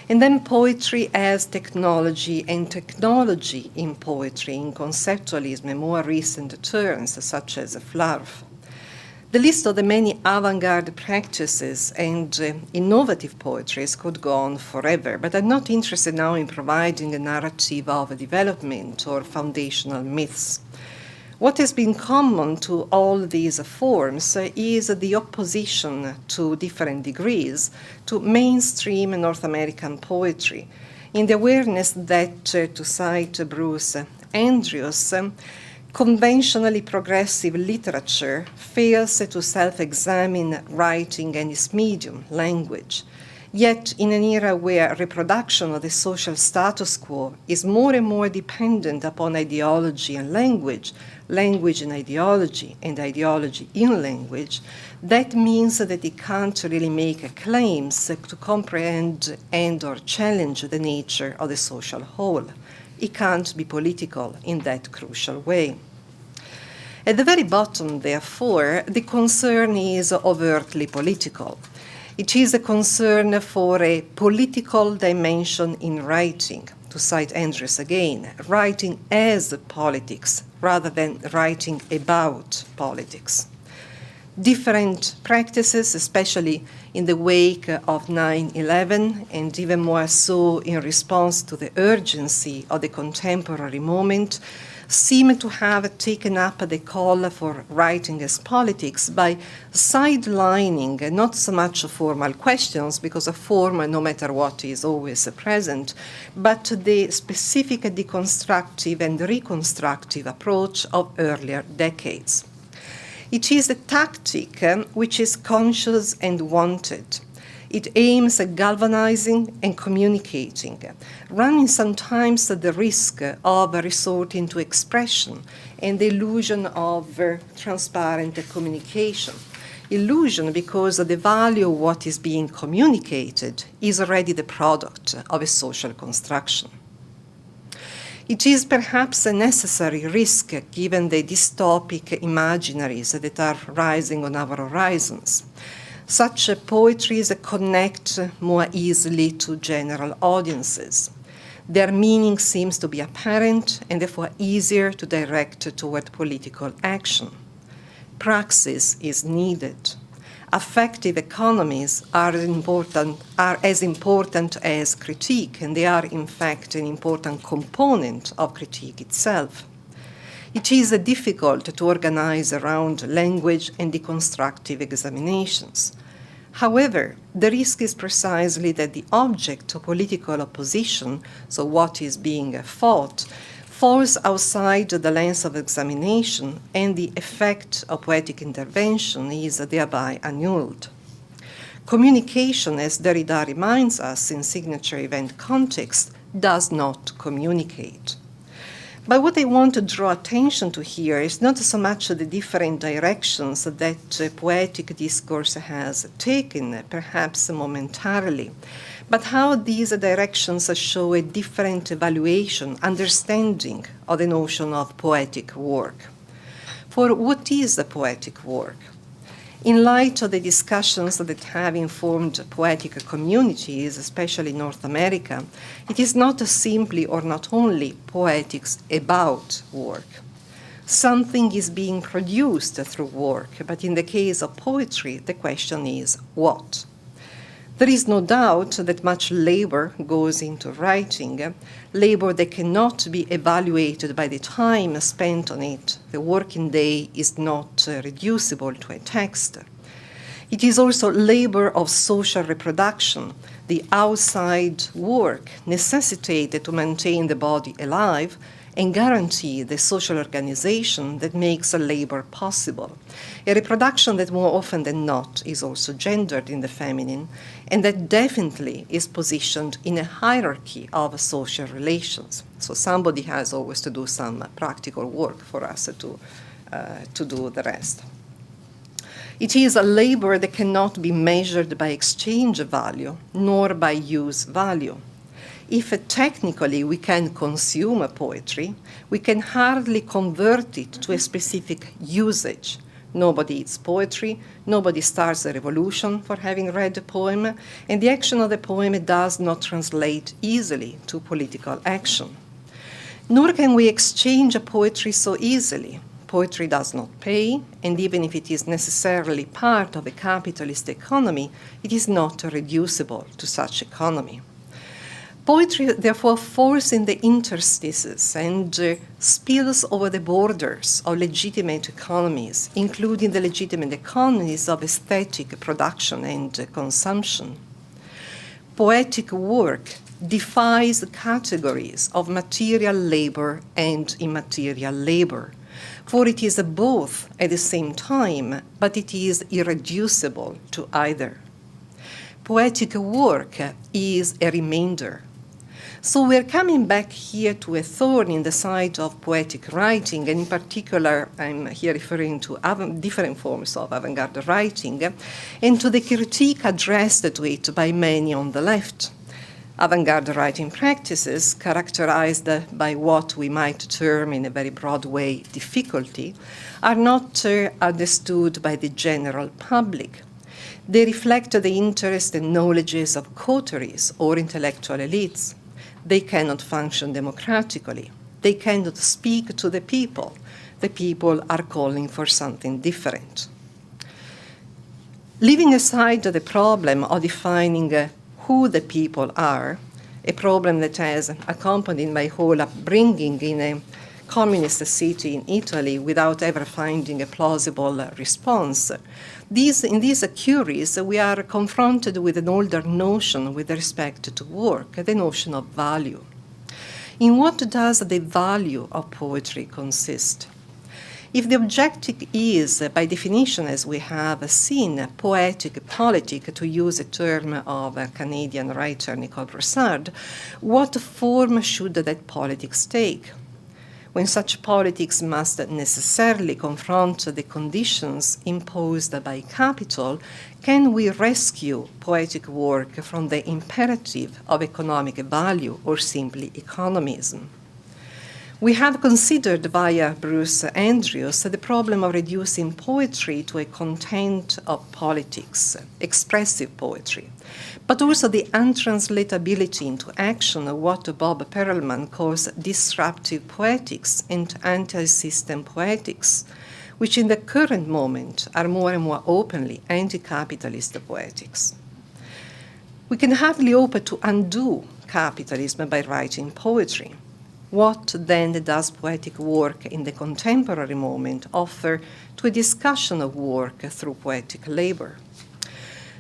And then poetry as technology, and technology in poetry, in conceptualism, in more recent terms, such as flarf. The list of the many avant-garde practices and innovative poetries could go on forever, but I'm not interested now in providing a narrative of development or foundational myths. What has been common to all these forms is the opposition to different degrees to mainstream North American poetry, in the awareness that, to cite Bruce Andrews, conventionally progressive literature fails to self-examine writing and its medium, language. Yet, in an era where reproduction of the social status quo is more and more dependent upon ideology and language in ideology, and ideology in language, that means that it can't really make claims to comprehend and or challenge the nature of the social whole. It can't be political in that crucial way. At the very bottom, therefore, the concern is overtly political. It is a concern for a political dimension in writing, to cite Andrews again, writing as politics rather than writing about politics. Different practices, especially in the wake of 9/11, and even more so in response to the urgency of the contemporary moment, seem to have taken up the call for writing as politics by sidelining not so much formal questions, because a form, no matter what, is always present, but the specific deconstructive and reconstructive approach of earlier decades. It is a tactic which is conscious and wanted. It aims at galvanizing and communicating, running sometimes the risk of resorting to expression and the illusion of transparent communication. Illusion because the value of what is being communicated is already the product of a social construction. It is perhaps a necessary risk given the dystopic imaginaries that are rising on our horizons. Such poetries connect more easily to general audiences. Their meaning seems to be apparent and therefore easier to direct toward political action. Praxis is needed. Affective economies are as important as critique, and they are in fact an important component of critique itself. It is difficult to organize around language and deconstructive examinations. However, the risk is precisely that the object of political opposition, so what is being fought, falls outside the lens of examination, and the effect of poetic intervention is thereby annulled. Communication, as Derrida reminds us in signature event context, does not communicate. But what I want to draw attention to here is not so much the different directions that poetic discourse has taken, perhaps momentarily, but how these directions show a different evaluation, understanding of the notion of poetic work. For what is the poetic work? In light of the discussions that have informed poetic communities, especially in North America, it is not simply or not only poetics about work. Something is being produced through work, but in the case of poetry, the question is what? There is no doubt that much labor goes into writing, labor that cannot be evaluated by the time spent on it. The working day is not reducible to a text. It is also labor of social reproduction, the outside work necessitated to maintain the body alive and guarantee the social organization that makes a labor possible. A reproduction that more often than not is also gendered in the feminine, and that definitely is positioned in a hierarchy of social relations. So somebody has always to do some practical work for us to do the rest. It is a labor that cannot be measured by exchange value, nor by use value. If technically we can consume a poetry, we can hardly convert it to a specific usage. Nobody eats poetry, nobody starts a revolution for having read a poem, and the action of the poem does not translate easily to political action. Nor can we exchange a poetry so easily. Poetry does not pay, and even if it is necessarily part of a capitalist economy, it is not reducible to such economy. Poetry, therefore, falls in the interstices and spills over the borders of legitimate economies, including the legitimate economies of aesthetic production and consumption. Poetic work defies categories of material labor and immaterial labor, for it is both at the same time, but it is irreducible to either. Poetic work is a remainder. So we're coming back here to a thorn in the side of poetic writing, and in particular, I'm here referring to different forms of avant-garde writing, and to the critique addressed to it by many on the left. Avant-garde writing practices, characterized by what we might term in a very broad way difficulty, are not understood by the general public. They reflect the interest and knowledges of coteries or intellectual elites. They cannot function democratically. They cannot speak to the people. The people are calling for something different. Leaving aside the problem of defining who the people are, a problem that has accompanied my whole upbringing in a communist city in Italy without ever finding a plausible response. In these queries, we are confronted with an older notion with respect to work, the notion of value. In what does the value of poetry consist? If the objective is, by definition, as we have seen, poetic, politic, to use a term of a Canadian writer, Nicole Broussard, what form should that politics take? When such politics must necessarily confront the conditions imposed by capital, can we rescue poetic work from the imperative of economic value or simply economism? We have considered via Bruce Andrews the problem of reducing poetry to a content of politics, expressive poetry, but also the untranslatability into action of what Bob Perelman calls disruptive poetics and anti-system poetics, which in the current moment are more and more openly anti-capitalist poetics. We can hardly hope to undo capitalism by writing poetry. What then does poetic work in the contemporary moment offer to a discussion of work through poetic labor?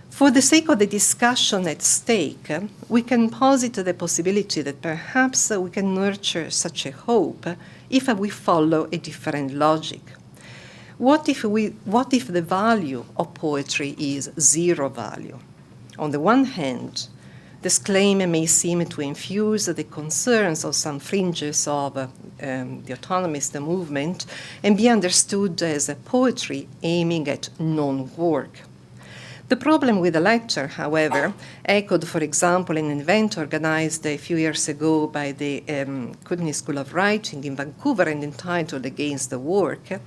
For the sake of the discussion at stake, we can posit the possibility that perhaps we can nurture such a hope if we follow a different logic. What if the value of poetry is zero value? On the one hand, this claim may seem to infuse the concerns of some fringes of the autonomist movement and be understood as a poetry aiming at non-work. The problem with the latter, however, echoed, for example, in an event organized a few years ago by the Kootenai School of Writing in Vancouver and entitled Against the Work,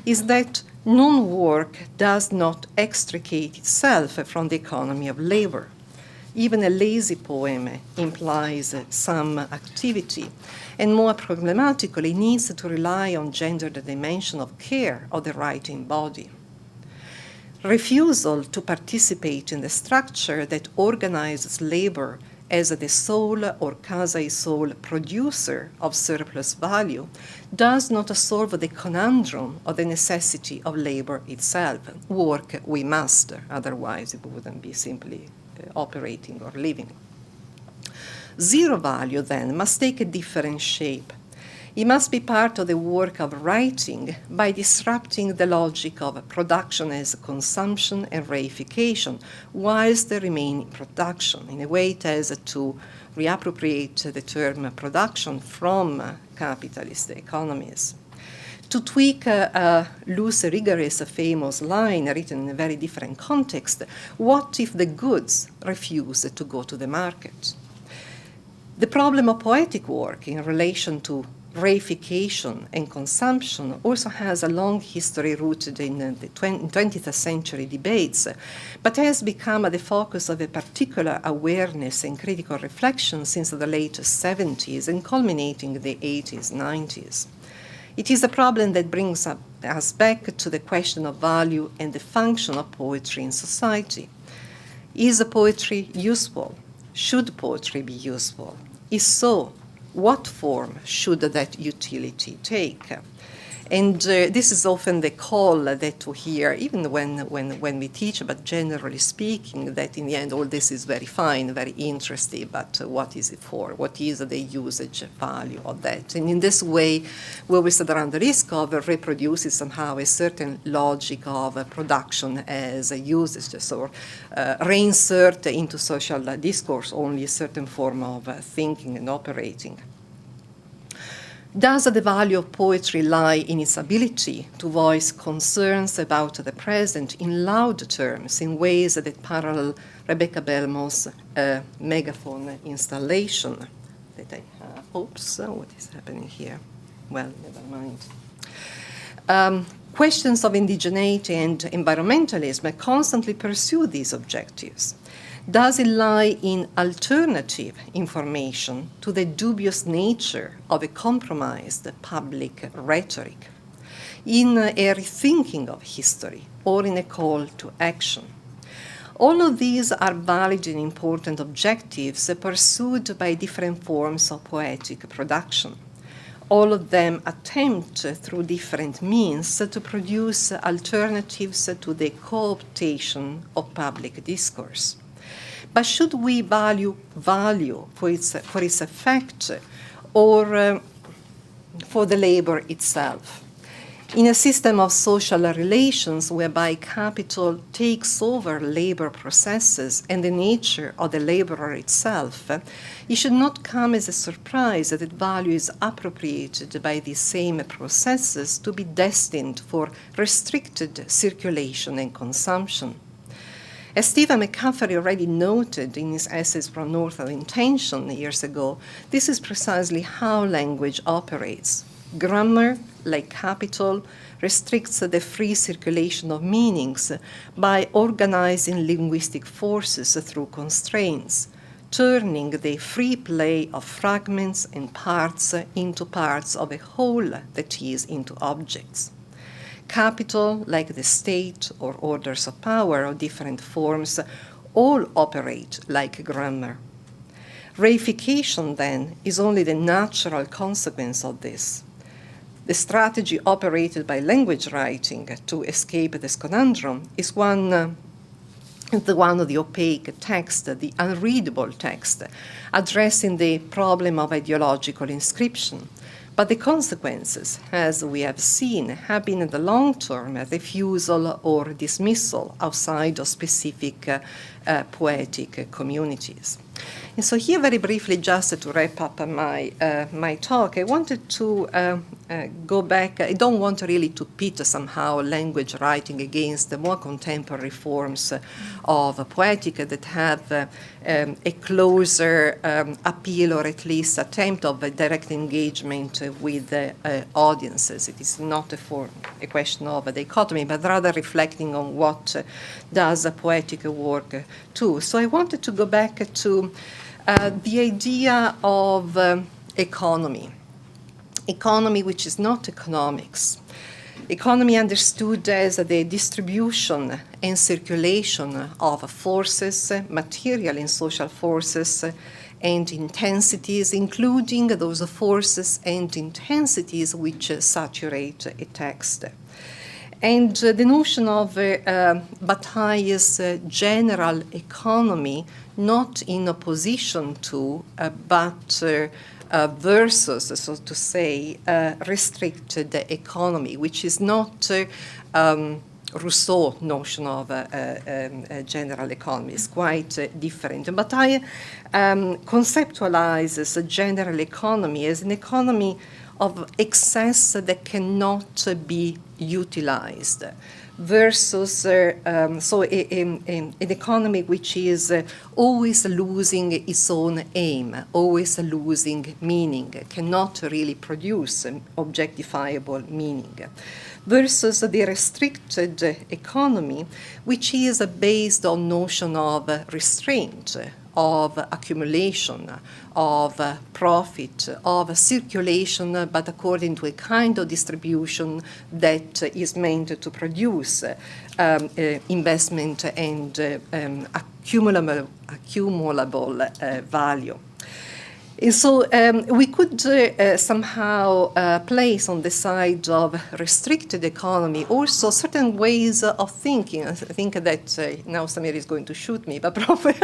is that non-work does not extricate itself from the economy of labor. Even a lazy poem implies some activity, and more problematically, needs to rely on gendered dimension of care of the writing body. Refusal to participate in the structure that organizes labor as the sole or quasi-sole producer of surplus value does not solve the conundrum of the necessity of labor itself. Work we must, otherwise it wouldn't be simply operating or living. Zero value, then, must take a different shape. It must be part of the work of writing by disrupting the logic of production as consumption and reification, whilst they remain in production, in a way it has to reappropriate the term production from capitalist economies. To tweak Luce Rigor's famous line, written in a very different context, what if the goods refuse to go to the market? The problem of poetic work in relation to reification and consumption also has a long history rooted in the 20th century debates, but has become the focus of a particular awareness and critical reflection since the late 70s and culminating in the 80s, 90s. It is a problem that brings us back to the question of value and the function of poetry in society. Is poetry useful? Should poetry be useful? If so, what form should that utility take? And this is often the call that we hear, even when we teach, but generally speaking, that in the end all this is very fine, very interesting, but what is it for? What is the usage value of that? And in this way, we always run the risk of reproducing somehow a certain logic of production as a usage, or reinsert into social discourse only a certain form of thinking and operating. Does the value of poetry lie in its ability to voice concerns about the present in loud terms, in ways that parallel Rebecca Belmont's megaphone installation that I have? Oops, what is happening here? Well, never mind. Questions of indigeneity and environmentalism constantly pursue these objectives. Does it lie in alternative information to the dubious nature of a compromised public rhetoric, in a rethinking of history, or in a call to action? All of these are valid and important objectives pursued by different forms of poetic production. all of them attempt through different means to produce alternatives to the co-optation of public discourse. But should we value for its effect or for the labor itself? In a system of social relations whereby capital takes over labor processes and the nature of the laborer itself, it should not come as a surprise that value is appropriated by these same processes to be destined for restricted circulation and consumption. As Stephen McCaffery already noted in his essays from North of Intention years ago, this is precisely how language operates. Grammar, like capital, restricts the free circulation of meanings by organizing linguistic forces through constraints, turning the free play of fragments and parts into parts of a whole that is into objects. Capital, like the state or orders of power of different forms, all operate like grammar. Reification, then, is only the natural consequence of this. The strategy operated by language writing to escape this conundrum is the one of the opaque text, the unreadable text, addressing the problem of ideological inscription. But the consequences, as we have seen, have been in the long term a refusal or dismissal outside of specific poetic communities. And so here, very briefly, just to wrap up my talk, I wanted to go back. I don't want really to pit somehow language writing against the more contemporary forms of Poetic that have a closer appeal, or at least attempt of a direct engagement with audiences. It is not a question of a dichotomy, but rather reflecting on what does a poetic work too. So I wanted to go back to the idea of economy which is not economics. Economy understood as the distribution and circulation of forces, material and social forces, and intensities, including those forces and intensities which saturate a text. And the notion of Bataille's general economy, not in opposition to, but versus, so to say, restricted economy, which is not Rousseau's notion of a general economy. It's quite different. Bataille conceptualizes a general economy as an economy of excess that cannot be utilized, versus an economy which is always losing its own aim, always losing meaning, cannot really produce objectifiable meaning, versus the restricted economy, which is based on notion of restraint, of accumulation, of profit, of circulation, but according to a kind of distribution that is meant to produce investment and accumulable value. And so we could somehow place on the side of restricted economy also certain ways of thinking. I think that now Samir is going to shoot me, but probably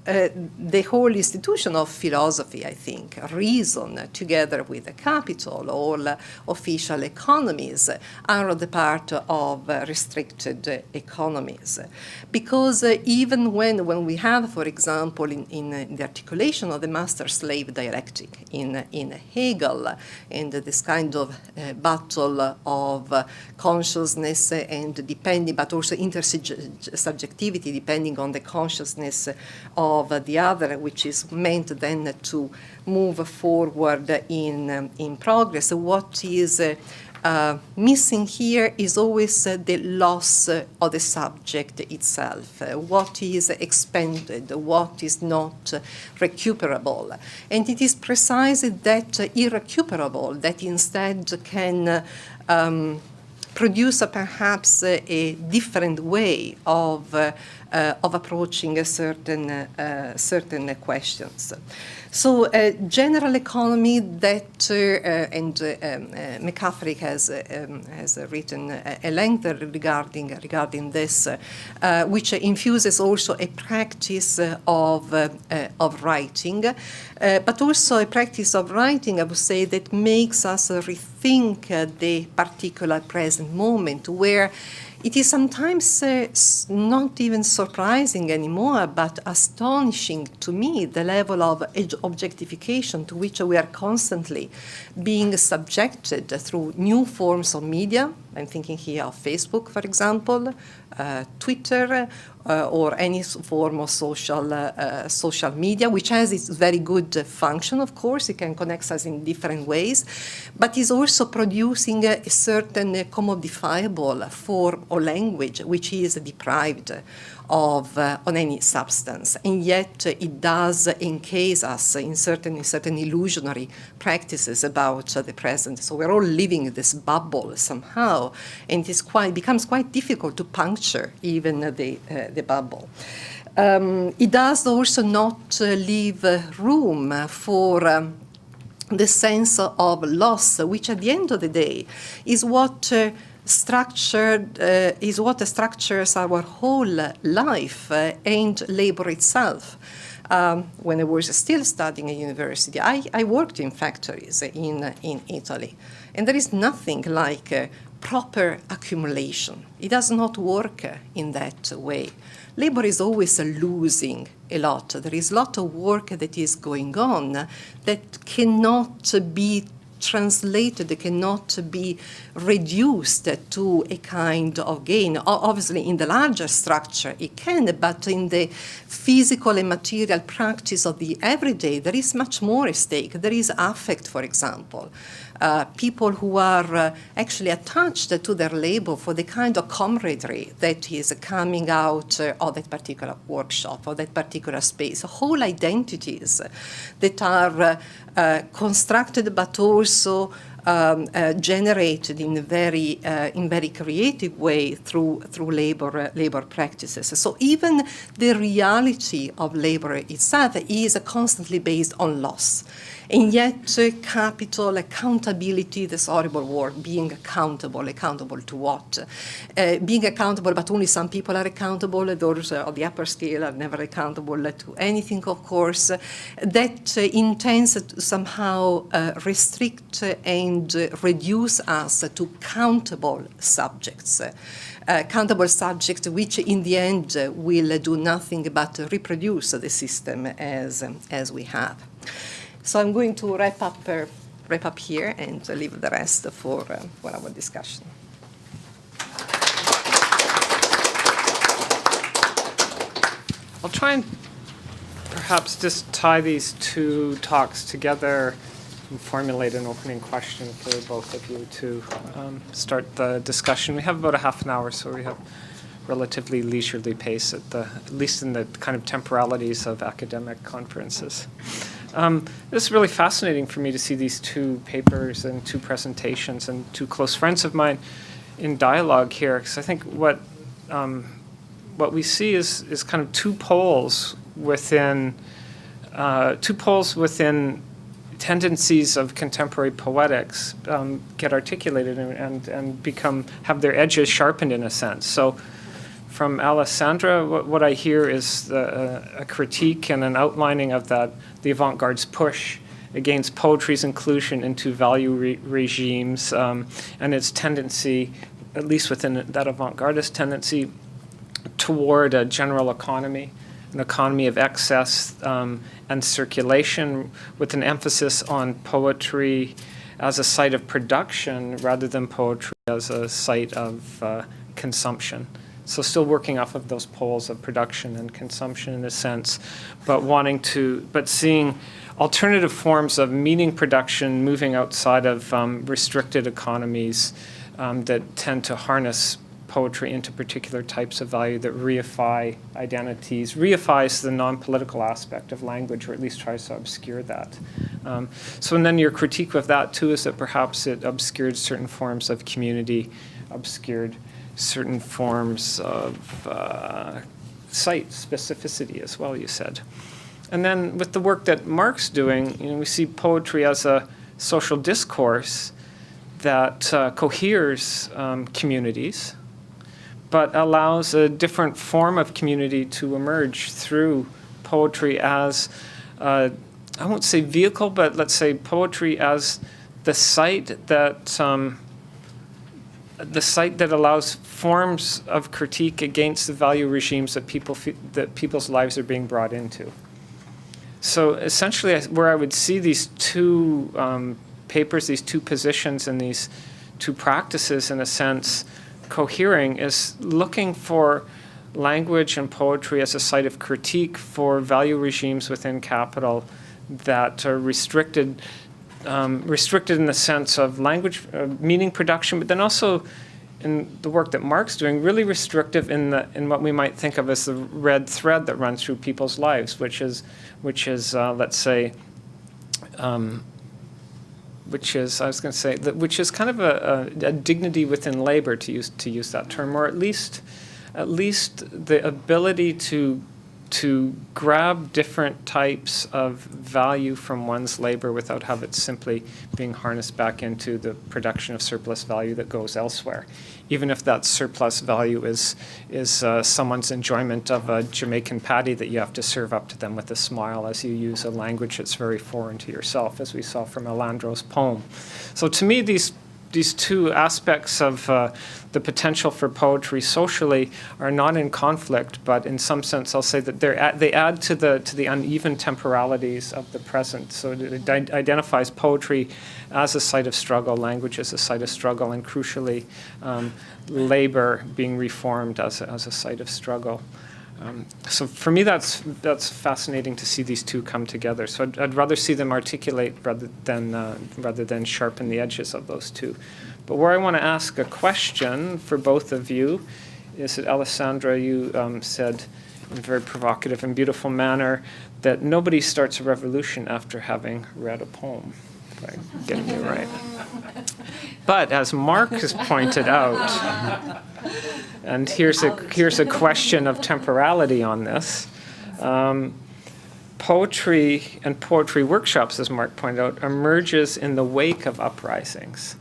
the whole institution of philosophy, I think, reason, together with the capital, all official economies, are the part of restricted economies. Because even when we have, for example, in the articulation of the master-slave dialectic in Hegel, and this kind of battle of consciousness and depending, but also intersubjectivity depending on the consciousness of the other, which is meant then to move forward in progress. What is missing here is always the loss of the subject itself, what is expended, what is not recuperable. And it is precisely that irrecuperable that instead can produce perhaps a different way of approaching certain questions. So general economy that, and McCaffrey has written a length regarding this, which infuses also a practice of writing, but also a practice of writing, I would say, that makes us rethink the particular present moment, where it is sometimes not even surprising anymore, but astonishing to me, the level of objectification to which we are constantly being subjected through new forms of media. I'm thinking here of Facebook, for example, Twitter, or any form of social media, which has its very good function, of course. It can connect us in different ways, but is also producing a certain commodifiable form or language, which is deprived of on any substance, and yet it does encase us in certain illusionary practices about the present. So we're all living in this bubble somehow, and it becomes quite difficult to puncture even the bubble. It does also not leave structured for the sense of loss, which at the end of the day is what structures our whole life and labor itself. When I was still studying at university, I worked in factories in Italy, and there is nothing like proper accumulation. It does not work in that way. Labor is always losing a lot. There is a lot of work that is going on that cannot be translated, cannot be reduced to a kind of gain. Obviously, in the larger structure, it can, but in the physical and material practice of the everyday, there is much more at stake. There is affect, for example. People who are actually attached to their labor for the kind of camaraderie that is coming out of that particular workshop or that particular space. Whole identities that are constructed but also generated in a very creative way through labor practices. So even the reality of labor itself is constantly based on loss. And yet, capital, accountability, this horrible word, being accountable to what? Being accountable, but only some people are accountable. Those of the upper scale are never accountable to anything, of course. That intends to somehow restrict and reduce us to countable subjects. Countable subjects which in the end will do nothing but reproduce the system as we have. So I'm going to wrap up here and leave the rest for our discussion. I'll try and perhaps just tie these two talks together and formulate an opening question for both of you to start the discussion. We have about a half an hour, so we have relatively leisurely pace at least in the kind of temporalities of academic conferences. It's really fascinating for me to see these two papers and two presentations and two close friends of mine in dialogue here, because I think what we see is kind of two poles within tendencies of contemporary poetics get articulated and have their edges sharpened in a sense. So from Alessandra, what I hear is a critique and an outlining of the avant-garde's push against poetry's inclusion into value regimes and its tendency, at least within that avant-gardist tendency, toward a general economy, an economy of excess and circulation, with an emphasis on poetry as a site of production rather than poetry as a site of consumption. So still working off of those poles of production and consumption in a sense, but seeing alternative forms of meaning production moving outside of restricted economies that tend to harness poetry into particular types of value that reify identities, reifies the non-political aspect of language, or at least tries to obscure that. And then your critique of that too is that perhaps it obscured certain forms of community, obscured certain forms of site specificity as well, you said. And then with the work that Mark's doing, we see poetry as a social discourse that coheres communities, but allows a different form of community to emerge through poetry as, I won't say vehicle, but let's say poetry as the site that allows forms of critique against the value regimes that people's lives are being brought into. So essentially, where I would see these two papers, these two positions, and these two practices, in a sense, cohering, is looking for language and poetry as a site of critique for value regimes within capital that are restricted in the sense of language, meaning production, but then also in the work that Mark's doing, really restrictive in what we might think of as the red thread that runs through people's lives, which is let's say, which is kind of a dignity within labor, to use that term, or at least the ability to grab different types of value from one's labor without have it simply being harnessed back into the production of surplus value that goes elsewhere, even if that surplus value is someone's enjoyment of a Jamaican patty that you have to serve up to them with a smile as you use a language that's very foreign to yourself, as we saw from Alessandro's poem. So to me, these two aspects of the potential for poetry socially are not in conflict, but in some sense I'll say that they add to the uneven temporalities of the present. So it identifies poetry as a site of struggle, language as a site of struggle, and crucially labor being reformed as a site of struggle. So for me, that's fascinating to see these two come together. So I'd rather see them articulate rather than sharpen the edges of those two. But where I want to ask a question for both of you is that, Alessandra, you said in a very provocative and beautiful manner that nobody starts a revolution after having read a poem, if I'm getting it right. But as Mark has pointed out, and here's a question of temporality on this. Poetry and poetry workshops, as Mark pointed out, emerges in the wake of uprisings.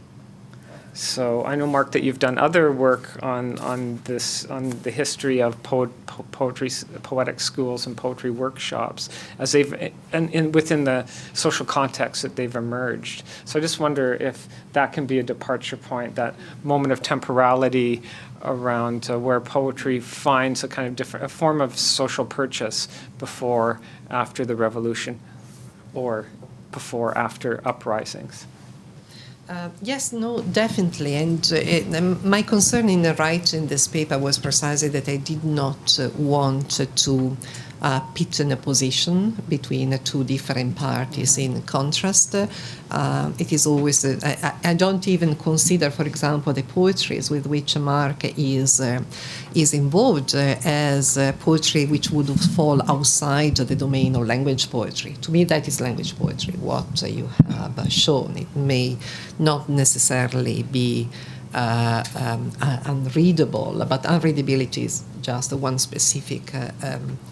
So I know, Mark, that you've done other work on the history of poetic schools and poetry workshops as within the social context that they've emerged. So I just wonder if that can be a departure point, that moment of temporality around where poetry finds a kind of a form of social purchase before, after the revolution, or before, after uprisings. Yes, no, definitely. And my concern in writing this paper was precisely that I did not want to pit in a position between two different parties in contrast. It is always, I don't even consider, for example, the poetries with which Mark is involved as poetry which would fall outside the domain of language poetry. To me, that is language poetry, what you have shown. It may not necessarily be unreadable, but unreadability is just one specific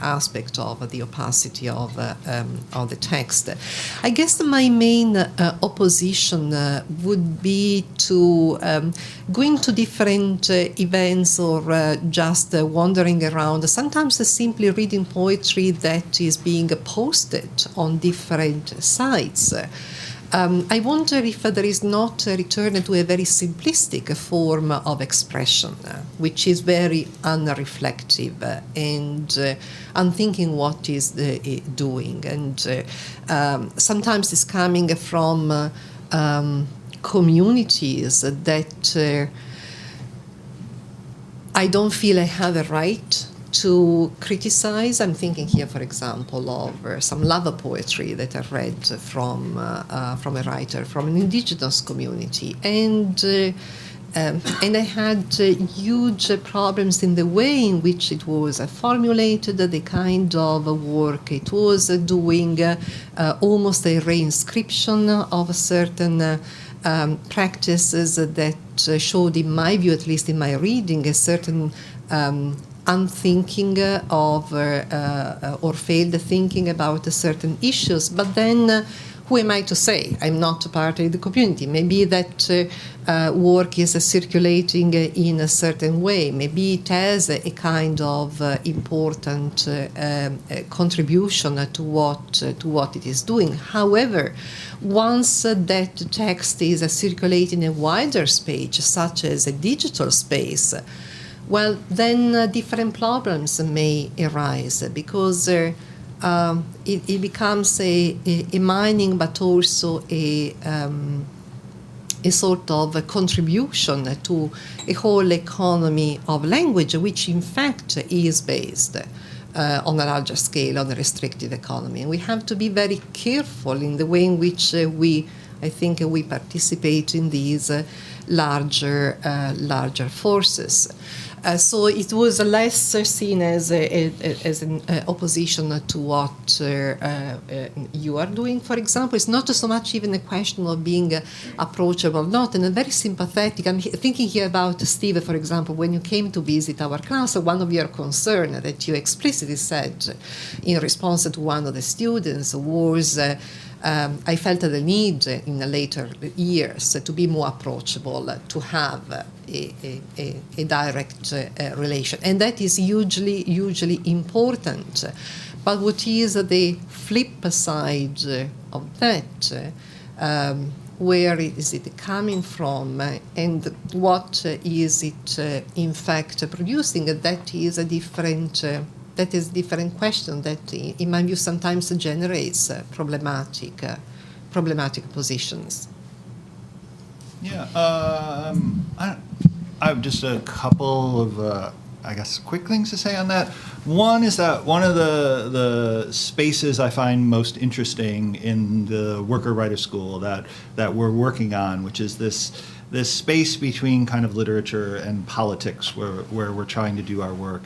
aspect of the opacity of the text. I guess my main opposition would be to going to different events or just wandering around, sometimes simply reading poetry that is being posted on different sites. I wonder if there is not a return to a very simplistic form of expression, which is very unreflective and unthinking what is doing. And sometimes it's coming from communities that I don't feel I have a right to criticize. I'm thinking here, for example, of some love poetry that I read from a writer from an indigenous community, and I had huge problems in the way in which it was formulated, the kind of work it was doing, almost a reinscription of certain practices that showed, in my view, at least in my reading, a certain unthinking of or failed thinking about certain issues. But then, who am I to say? I'm not a part of the community. Maybe that work is circulating in a certain way. Maybe it has a kind of important contribution to what it is doing. However, once that text is circulating in a wider space, such as a digital space, well, then different problems may arise, because it becomes a mining, but also a sort of a contribution to a whole economy of language, which in fact is based on a larger scale on a restrictive economy. And we have to be very careful in the way in which we participate in these larger forces. So it was less seen as an opposition to what you are doing, for example. It's not so much even a question of being approachable or not, and very sympathetic. I'm thinking here about Steve, for example, when you came to visit our class, one of your concerns that you explicitly said in response to one of the students was, I felt the need in the later years to be more approachable, to have a direct relation. And that is hugely important. But what is the flip side of that? Where is it coming from? And what is it in fact producing? That is a different question that, in my view, sometimes generates problematic positions. Yeah, I have just a couple of, quick things to say on that. One is that one of the spaces I find most interesting in the worker-writer school that we're working on, which is this space between kind of literature and politics, where we're trying to do our work.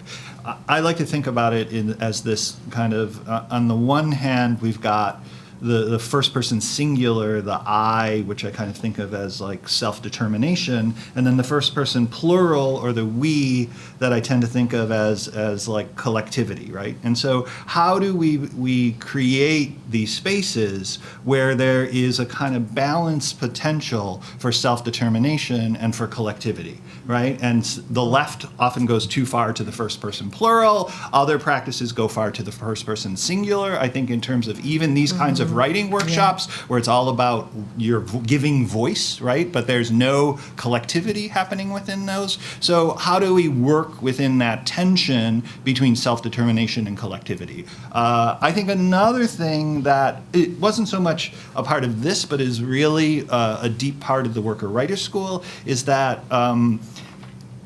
I like to think about it as this kind of, on the one hand, we've got the first person singular, the I, which I kind of think of as like self-determination, and then the first person plural, or the we, that I tend to think of as like collectivity, right? And so how do we create these spaces where there is a kind of balanced potential for self-determination and for collectivity, right? And the left often goes too far to the first person plural. Other practices go far to the first person singular. I think in terms of even these kinds of writing workshops, where it's all about you're giving voice, right? But there's no collectivity happening within those. So how do we work within that tension between self-determination and collectivity? I think another thing that it wasn't so much a part of this, but is really a deep part of the worker-writer school, is that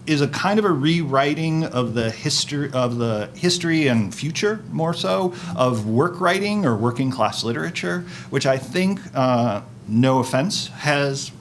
is a kind of a rewriting of the history and future, more so, of work writing or working class literature, which I think, no offense,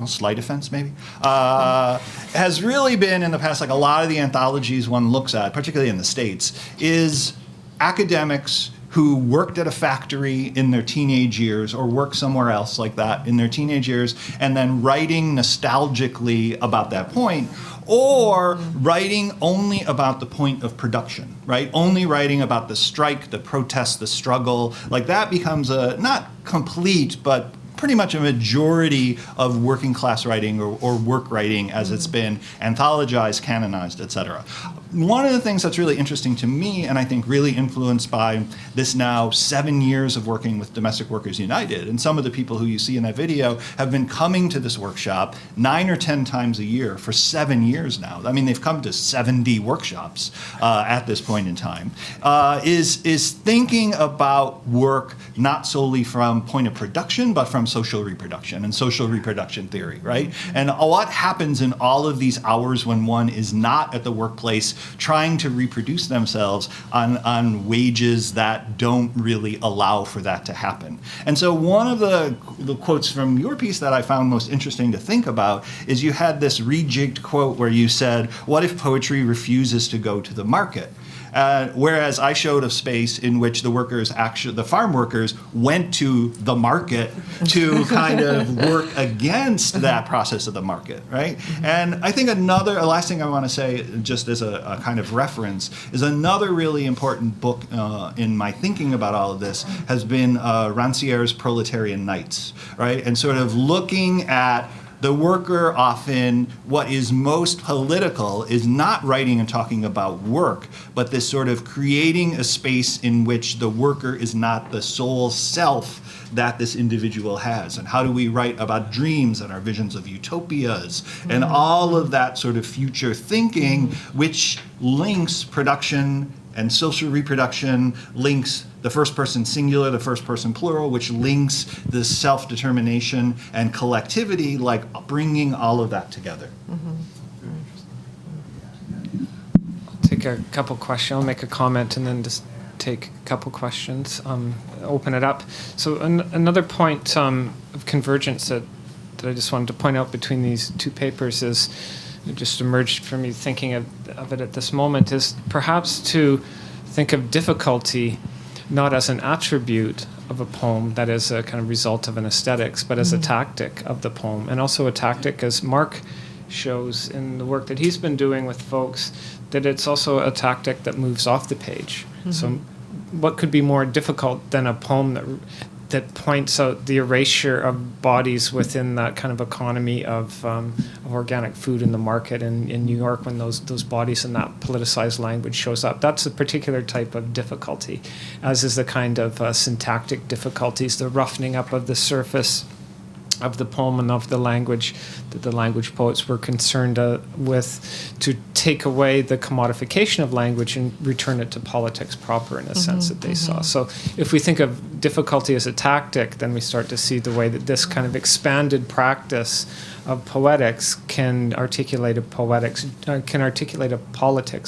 slight offense maybe, has really been in the past, like a lot of the anthologies one looks at, particularly in the States, is academics who worked at a factory in their teenage years or worked somewhere else like that in their teenage years, and then writing nostalgically about that point, or writing only about the point of production, right? Only writing about the strike, the protest, the struggle. Like that becomes not complete, but pretty much a majority of working class writing or work writing as it's been anthologized, canonized, etc. One of the things that's really interesting to me, and I think really influenced by this now 7 years of working with Domestic Workers United, and some of the people who you see in that video have been coming to this workshop 9 or 10 times a year for 7 years now. I mean, they've come to 70 workshops at this point in time, is thinking about work not solely from point of production, but from social reproduction and social reproduction theory, right? And what happens in all of these hours when one is not at the workplace trying to reproduce themselves on wages that don't really allow for that to happen. And so one of the quotes from your piece that I found most interesting to think about is you had this rejigged quote where you said, what if poetry refuses to go to the market? Whereas I showed a space in which the workers actually, the farm workers, went to the market to kind of work against that process of the market, right? And I think a last thing I want to say, just as a kind of reference, is another really important book in my thinking about all of this has been Rancière's Proletarian Nights, right? And sort of looking at the worker, often what is most political is not writing and talking about work, but this sort of creating a space in which the worker is not the sole self that this individual has. And how do we write about dreams and our visions of utopias and all of that sort of future thinking, which links production and social reproduction, links the first person singular, the first person plural, which links the self-determination and collectivity, like bringing all of that together. I'll take a couple questions. I'll make a comment and then just take a couple questions, open it up. So another point of convergence that I just wanted to point out between these two papers is, it just emerged for me thinking of it at this moment, is perhaps to think of difficulty not as an attribute of a poem that is a kind of result of an aesthetics, but as a tactic of the poem, and also a tactic, as Mark shows in the work that he's been doing with folks, that it's also a tactic that moves off the page. So what could be more difficult than a poem that points out the erasure of bodies within that kind of economy of organic food in the market in New York, when those bodies in that politicized language shows up? That's a particular type of difficulty, as is the kind of syntactic difficulties, the roughening up of the surface of the poem and of the language that the language poets were concerned with, to take away the commodification of language and return it to politics proper in a sense that they saw. So if we think of difficulty as a tactic, then we start to see the way that this kind of expanded practice of poetics can articulate a politics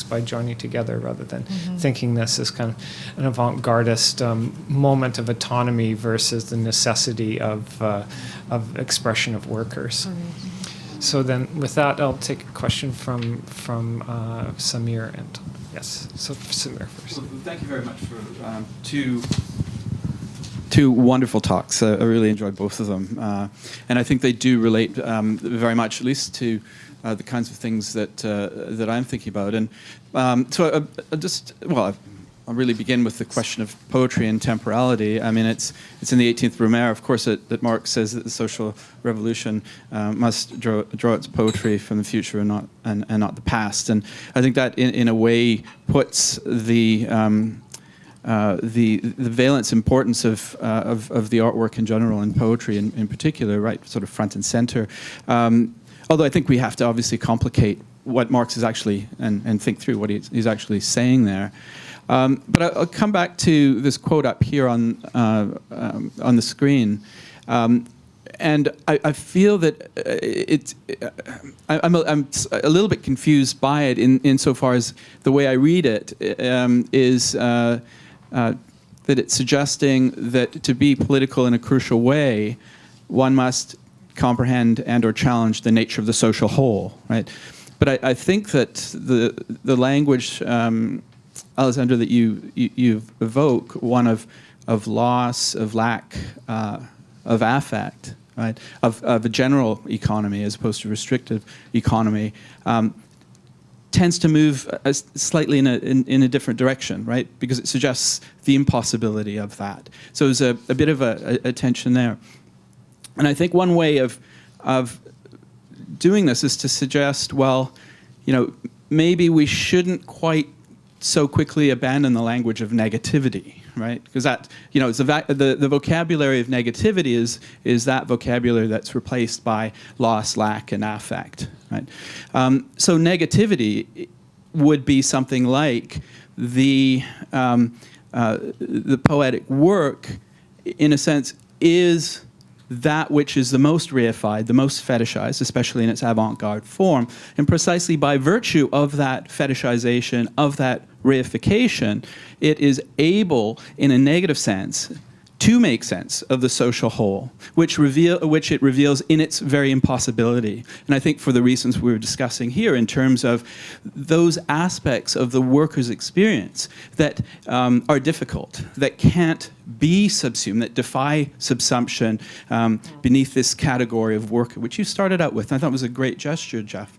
by joining together, rather than thinking this as kind of an avant-gardist moment of autonomy versus the necessity of expression of workers. So then, with that, I'll take a question from Samir, and yes, so Samir first. Well, thank you very much for two wonderful talks. I really enjoyed both of them, and I think they do relate very much, at least to the kinds of things that I'm thinking about. And so I'll really begin with the question of poetry and temporality. I mean, it's in the 18th Brumaire, of course, that Marx says that the social revolution must draw its poetry from the future and not the past. And I think that in a way puts the valence importance of the artwork in general and poetry in particular, right, sort of front and center. Although I think we have to obviously complicate what Marx is actually and think through what he's actually saying there. But I'll come back to this quote up here on the screen. And I feel that I'm a little bit confused by it insofar as the way I read it is that it's suggesting that to be political in a crucial way, one must comprehend and or challenge the nature of the social whole, right? But I think that the language, Alessandra, that you evoke, one of loss, of lack, of affect, right, of a general economy as opposed to restrictive economy, tends to move slightly in a different direction, right? Because it suggests the impossibility of that. So there's a bit of a tension there. And I think one way of doing this is to suggest, well, maybe we shouldn't quite so quickly abandon the language of negativity, right? Because that, it's the vocabulary of negativity is that vocabulary that's replaced by loss, lack, and affect, right? So negativity would be something like the poetic work, in a sense, is that which is the most reified, the most fetishized, especially in its avant-garde form, and precisely by virtue of that fetishization, of that reification, it is able, in a negative sense, to make sense of the social whole, which it reveals in its very impossibility. And I think for the reasons we were discussing here, in terms of those aspects of the worker's experience that are difficult, that can't be subsumed, that defy subsumption beneath this category of worker, which you started out with. And I thought was a great gesture, Jeff.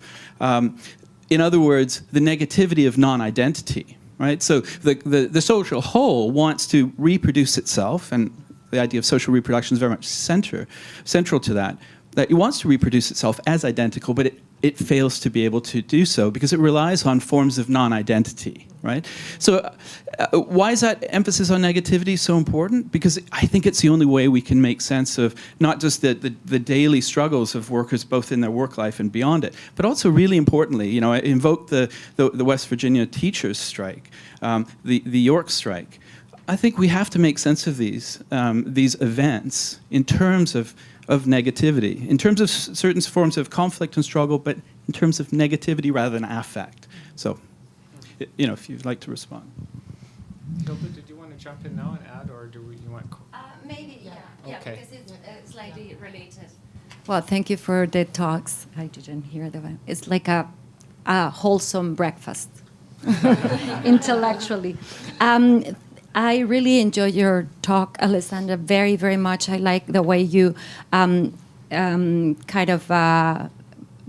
In other words, the negativity of non-identity. Right? So the social whole wants to reproduce itself, and the idea of social reproduction is very much central to that. That it wants to reproduce itself as identical, but it fails to be able to do so because it relies on forms of non-identity. Right? So why is that emphasis on negativity so important? Because I think it's the only way we can make sense of not just the daily struggles of workers, both in their work life and beyond it, but also really importantly, I invoked the West Virginia teachers' strike, the York strike. I think we have to make sense of these events in terms of negativity, in terms of certain forms of conflict and struggle, but in terms of negativity rather than affect. So, if you'd like to respond. Gilbert, did you want to jump in now and add, or do you want? Maybe, yeah, Okay. because it's slightly related. Well, thank you for the talks. I didn't hear them. It's like a wholesome breakfast, intellectually. I really enjoyed your talk, Alessandra, very, very much. I like the way you kind of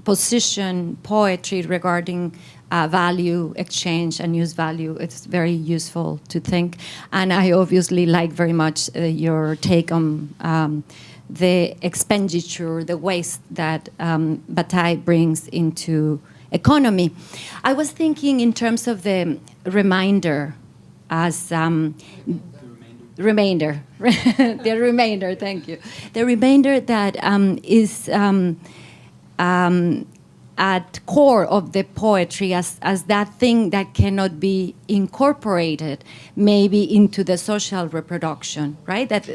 position poetry regarding value exchange and use value. It's very useful to think. And I obviously like very much your take on the expenditure, the waste that Bataille brings into economy. I was thinking in terms of the remainder as the remainder, thank you. The remainder that is at core of the poetry as that thing that cannot be incorporated maybe into the social reproduction, right? That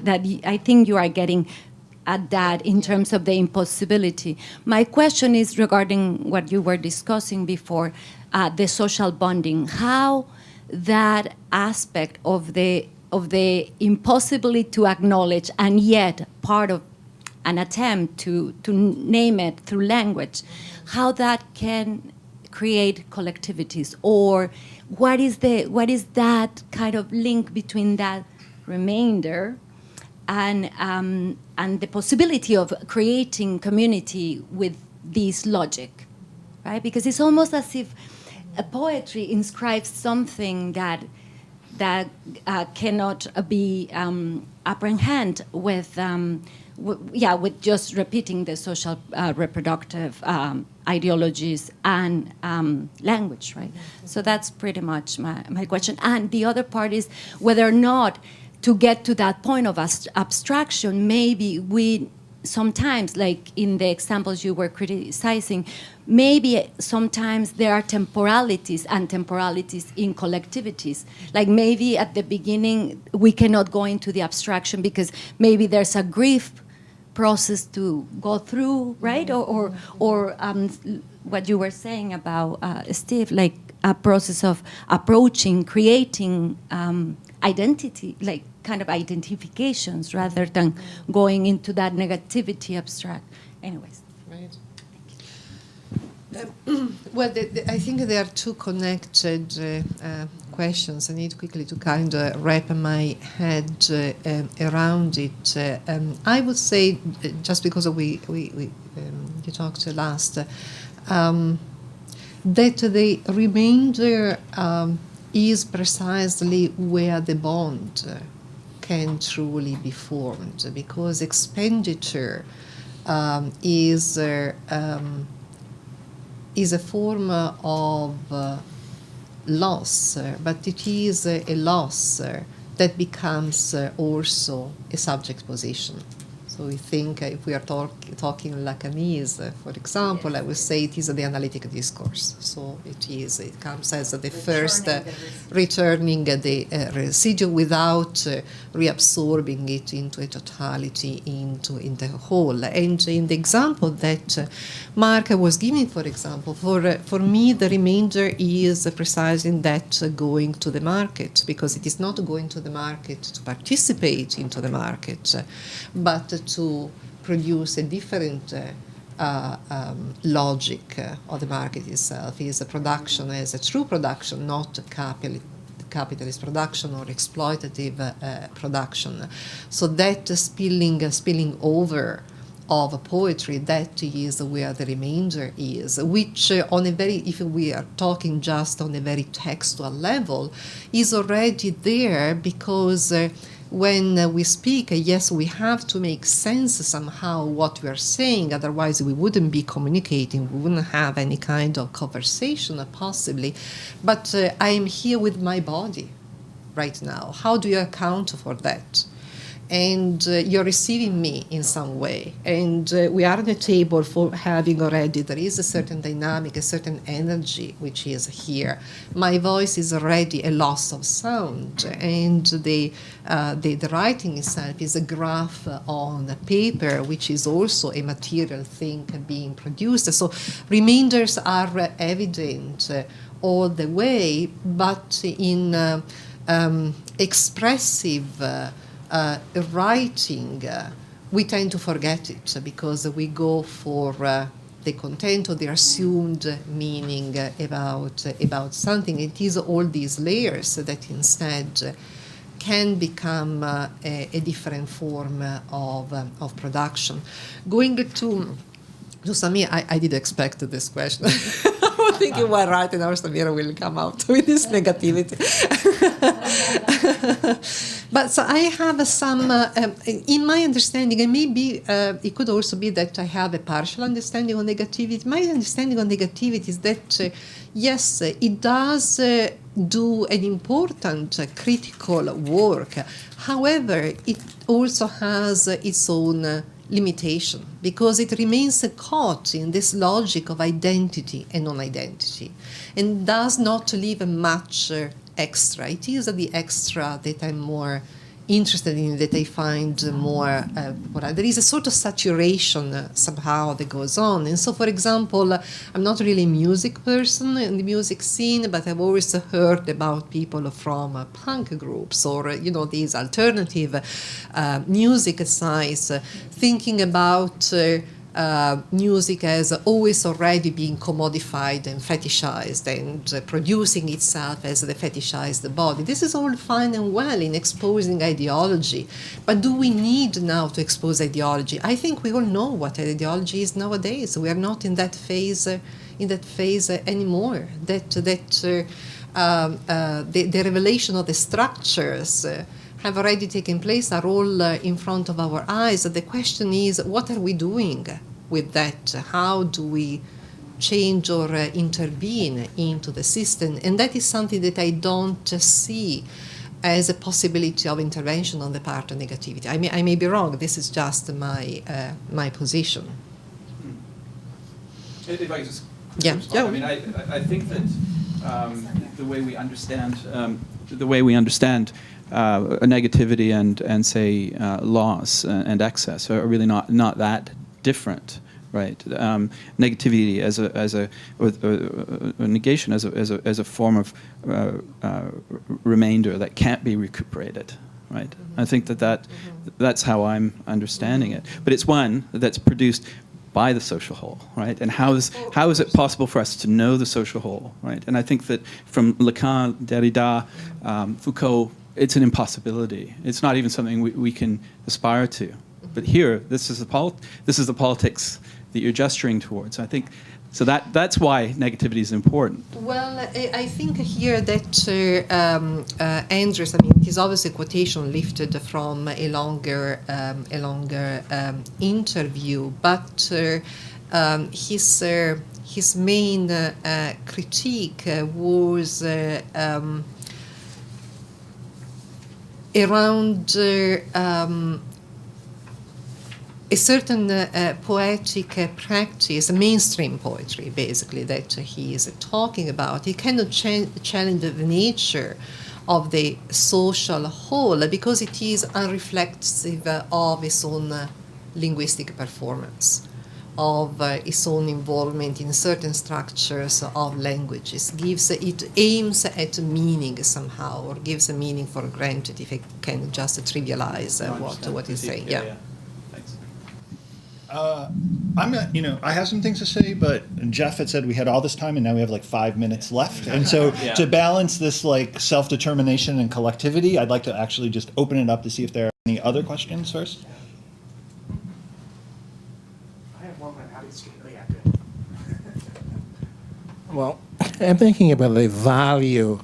I think you are getting at that in terms of the impossibility. My question is regarding what you were discussing before, the social bonding. How that aspect of the impossibility to acknowledge and yet part of an attempt to name it through language, how that can create collectivities, or what is that kind of link between that remainder and the possibility of creating community with this logic, right? Because it's almost as if a poetry inscribes something that cannot be apprehended with just repeating the social reproductive ideologies and language, right? So that's pretty much my question. And the other part is whether or not to get to that point of abstraction, maybe we sometimes, like in the examples you were criticizing, maybe sometimes there are temporalities and temporalities in collectivities. Like maybe at the beginning we cannot go into the abstraction because maybe there's a grief process to go through, right? Or what you were saying about Steve, like a process of approaching, creating identity, like kind of identifications rather than going into that negativity abstract. Anyways. Right. Well, I think there are two connected questions. I need quickly to kind of wrap my head around it. I would say, just because you talked last, that the remainder is precisely where the bond can truly be formed, because expenditure is a form of loss, but it is a loss that becomes also a subject position. So we think if we are talking Lacanese, for example, I would say it is the analytic discourse. So it comes as the first returning the residue without reabsorbing it into a totality, into the whole. And in the example that Mark was giving, for example, for me the remainder is precisely that going to the market, because it is not going to the market to participate into the market, but to produce a different logic of the market itself. Is a production as a true production, not capitalist production or exploitative production. So that spilling over of poetry, that is where the remainder is, which on a very, if we are talking just on a very textual level, is already there, because when we speak, yes, we have to make sense somehow what we are saying, otherwise we wouldn't be communicating, we wouldn't have any kind of conversation possibly. But I am here with my body right now. How do you account for that? And you're receiving me in some way. And we are on a table for having already, there is a certain dynamic, a certain energy which is here. My voice is already a loss of sound. And the writing itself is a graph on paper, which is also a material thing being produced. So remainders are evident all the way, but in expressive writing, we tend to forget it, because we go for the content or the assumed meaning about something. It is all these layers that instead can become a different form of production. Going to Samir, I did expect this question. I was thinking, well, right, and now Samir will come out with this negativity. But so I have some, in my understanding, and maybe it could also be that I have a partial understanding on negativity. My understanding on negativity is that, yes, it does do an important critical work. However, it also has its own limitation, because it remains caught in this logic of identity and non-identity, and does not leave much extra. It is the extra that I'm more interested in, that I find more, there is a sort of saturation somehow that goes on. And so, for example, I'm not really a music person in the music scene, but I've always heard about people from punk groups or, these alternative music sides, thinking about music as always already being commodified and fetishized, and producing itself as the fetishized body. This is all fine and well in exposing ideology, but do we need now to expose ideology? I think we all know what ideology is nowadays. We are not in that phase anymore. The revelation of the structures have already taken place, are all in front of our eyes. The question is, what are we doing with that? How do we change or intervene into the system? And that is something that I don't see as a possibility of intervention on the part of negativity. I may be wrong. This is just my position. If I could just yeah. I mean, I think that the way we understand negativity and say loss and excess are really not that different, right? Negativity as a negation as a form of remainder that can't be recuperated, right? I think that's how I'm understanding it. But it's one that's produced by the social whole, right? And how is it possible for us to know the social whole, right? And I think that from Lacan, Derrida, Foucault, it's an impossibility. It's not even something we can aspire to. But here, this is the politics that you're gesturing towards. I think so. That's why negativity is important. Well, I think here that Andrews, it is obviously a quotation lifted from a longer interview, but his main critique was around a certain poetic practice, mainstream poetry, basically, that he is talking about. He cannot challenge the nature of the social whole because it is unreflexive of his own linguistic performance, of its own involvement in certain structures of languages. It aims at meaning somehow, or gives a meaning for granted, if I can just trivialize what he's saying. Yeah. I have some things to say, but Jeff had said we had all this time, and now we have like 5 minutes left. And so to balance this like self-determination and collectivity, I'd like to actually just open it up to see if there are any other questions first. I have one. How do you speak? Well, I'm thinking about the value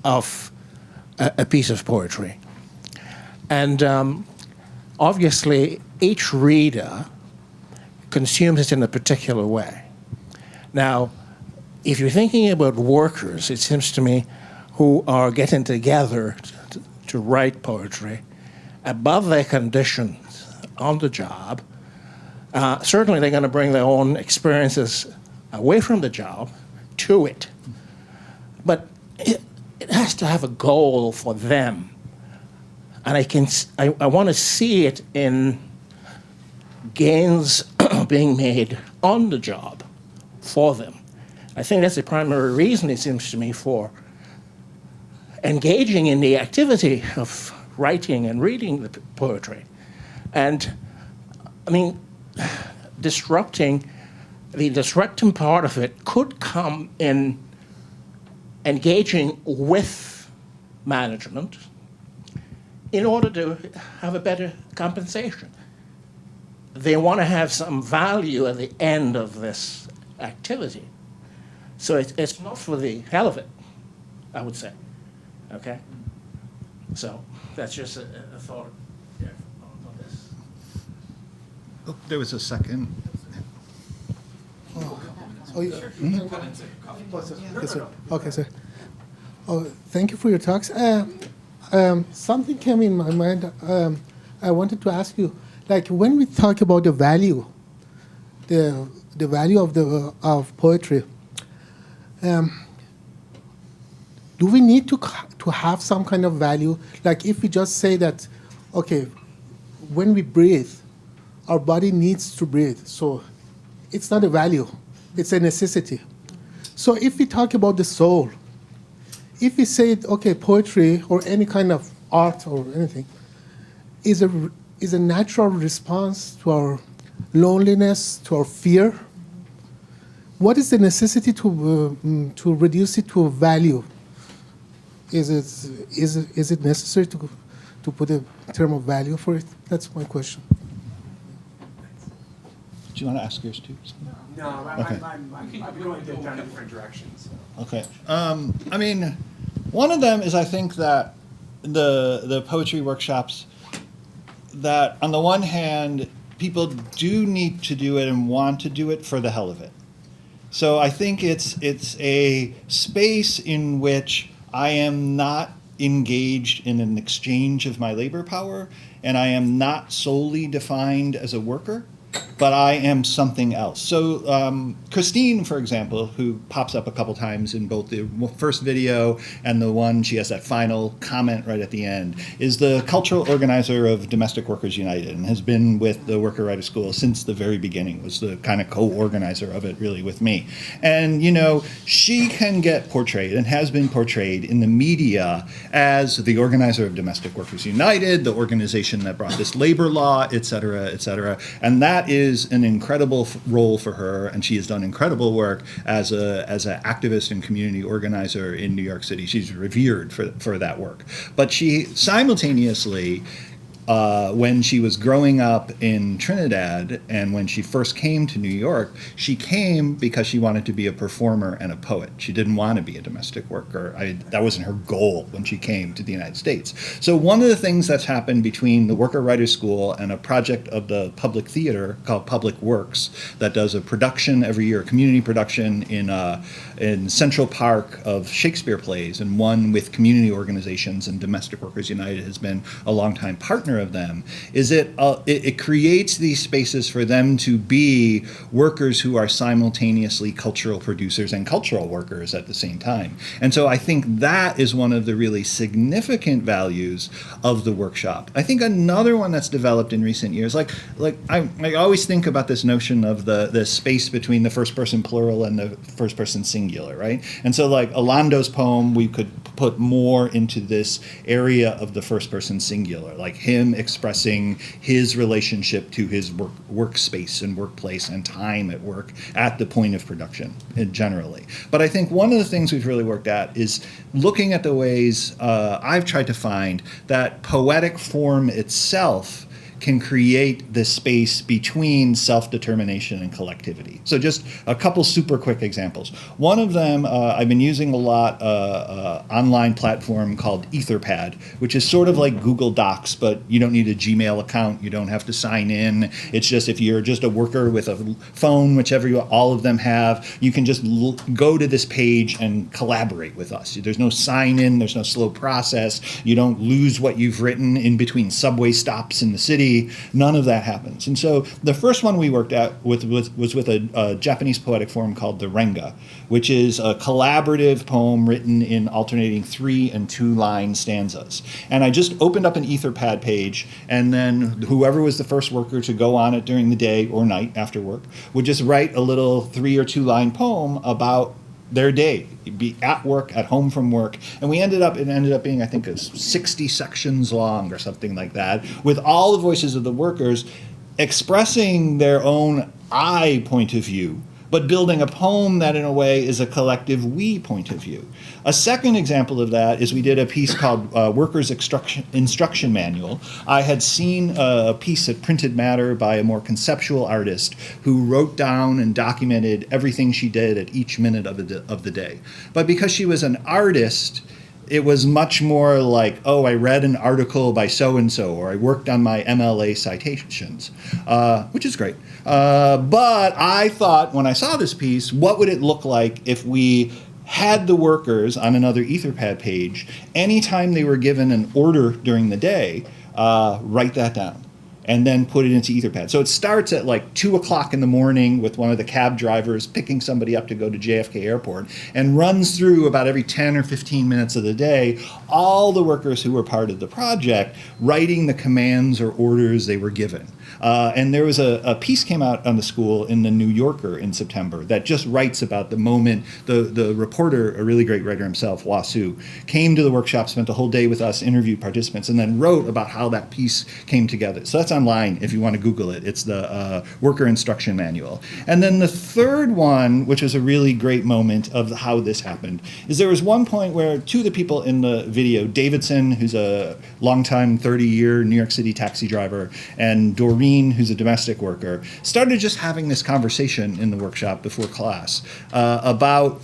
of a piece of poetry. And obviously, each reader consumes it in a particular way. Now, if you're thinking about workers, it seems to me, who are getting together to write poetry above their conditions on the job, certainly they're going to bring their own experiences away from the job to it. But it has to have a goal for them. And I want to see it in gains being made on the job for them. I think that's the primary reason, it seems to me, for engaging in the activity of writing and reading the poetry. And, I mean, the disrupting part of it could come in engaging with management in order to have a better compensation. They want to have some value at the end of this activity. So it's not for the hell of it, I would say. Okay? So that's just a thought on this. Oh, there was a second. Okay, sir. Oh, thank you for your talks. Something came in my mind. I wanted to ask you, like when we talk about the value, the value of poetry, do we need to have some kind of value? Like if we just say that, okay, when we breathe, our body needs to breathe, so it's not a value, it's a necessity. So if we talk about the soul, if we say, okay, poetry or any kind of art or anything is a natural response to our loneliness, to our fear, what is the necessity to reduce it to a value? Is it necessary to put a term of value for it? That's my question. Do you want to ask yours too? No, Okay. I'm going to down different directions. So. Okay. I mean, one of them is I think that the poetry workshops, that on the one hand, people do need to do it and want to do it for the hell of it. So I think it's a space in which I am not engaged in an exchange of my labor power, and I am not solely defined as a worker, but I am something else. So Christine, for example, who pops up a couple times in both the first video and the one she has that final comment right at the end, is the cultural organizer of Domestic Workers United and has been with the Worker Writer School since the very beginning, was the kind of co-organizer of it really with me. And, you know, she can get portrayed and has been portrayed in the media as the organizer of Domestic Workers United, the organization that brought this labor law, et cetera, et cetera. And that is an incredible role for her, and she has done incredible work as an activist and community organizer in New York City. She's revered for that work. But she simultaneously, when she was growing up in Trinidad and when she first came to New York, she came because she wanted to be a performer and a poet. She didn't want to be a domestic worker. That wasn't her goal when she came to the United States. So one of the things that's happened between the Worker Writers School and a project of the Public Theater called Public Works that does a production every year, a community production in Central Park of Shakespeare plays, and one with community organizations, and Domestic Workers United has been a longtime partner of them is it creates these spaces for them to be workers who are simultaneously cultural producers and cultural workers at the same time. And so I think that is one of the really significant values of the workshop. I think another one that's developed in recent years, like I always think about this notion of the space between the first person plural and the first person singular, right? And so like Orlando's poem, we could put more into this area of the first person singular, like him expressing his relationship to his workspace and workplace and time at work at the point of production generally. But I think one of the things we've really worked at is looking at the ways I've tried to find that poetic form itself can create this space between self-determination and collectivity. So just a couple super quick examples. One of them, I've been using a lot, online platform called Etherpad, which is sort of like Google Docs, but you don't need a Gmail account, you don't have to sign in. It's just if you're just a worker with a phone, whichever all of them have, you can just go to this page and collaborate with us. There's no sign in, there's no slow process, you don't lose what you've written in between subway stops in the city. None of that happens. And so the first one we worked at was with a Japanese poetic form called the Renga, which is a collaborative poem written in alternating 3 and 2 line stanzas. And I just opened up an Etherpad page, and then whoever was the first worker to go on it during the day or night after work would just write a little 3 or 2 line poem about their day, be at work, at home from work. And it ended up being, I think, 60 sections long or something like that, with all the voices of the workers expressing their own I point of view, but building a poem that in a way is a collective we point of view. A second example of that is we did a piece called Workers' Instruction Manual. I had seen a piece at Printed Matter by a more conceptual artist who wrote down and documented everything she did at each minute of the day. But because she was an artist, it was much more like, oh, I read an article by so-and-so, or I worked on my MLA citations, which is great. But I thought, when I saw this piece, what would it look like if we had the workers on another Etherpad page, anytime they were given an order during the day, write that down and then put it into Etherpad. So it starts at like 2 o'clock in the morning with one of the cab drivers picking somebody up to go to JFK Airport, and runs through about every 10 or 15 minutes of the day, all the workers who were part of the project writing the commands or orders they were given. And there was a piece came out on the school in the New Yorker in September that just writes about the moment the reporter, a really great writer himself, Wasu, came to the workshop, spent the whole day with us, interviewed participants, and then wrote about how that piece came together. So that's online if you want to Google it. It's the Worker Instruction Manual. And then the third one, which was a really great moment of how this happened, is there was one point where 2 of the people in the video, Davidson, who's a longtime 30-year New York City taxi driver, and Doreen, who's a domestic worker, started just having this conversation in the workshop before class about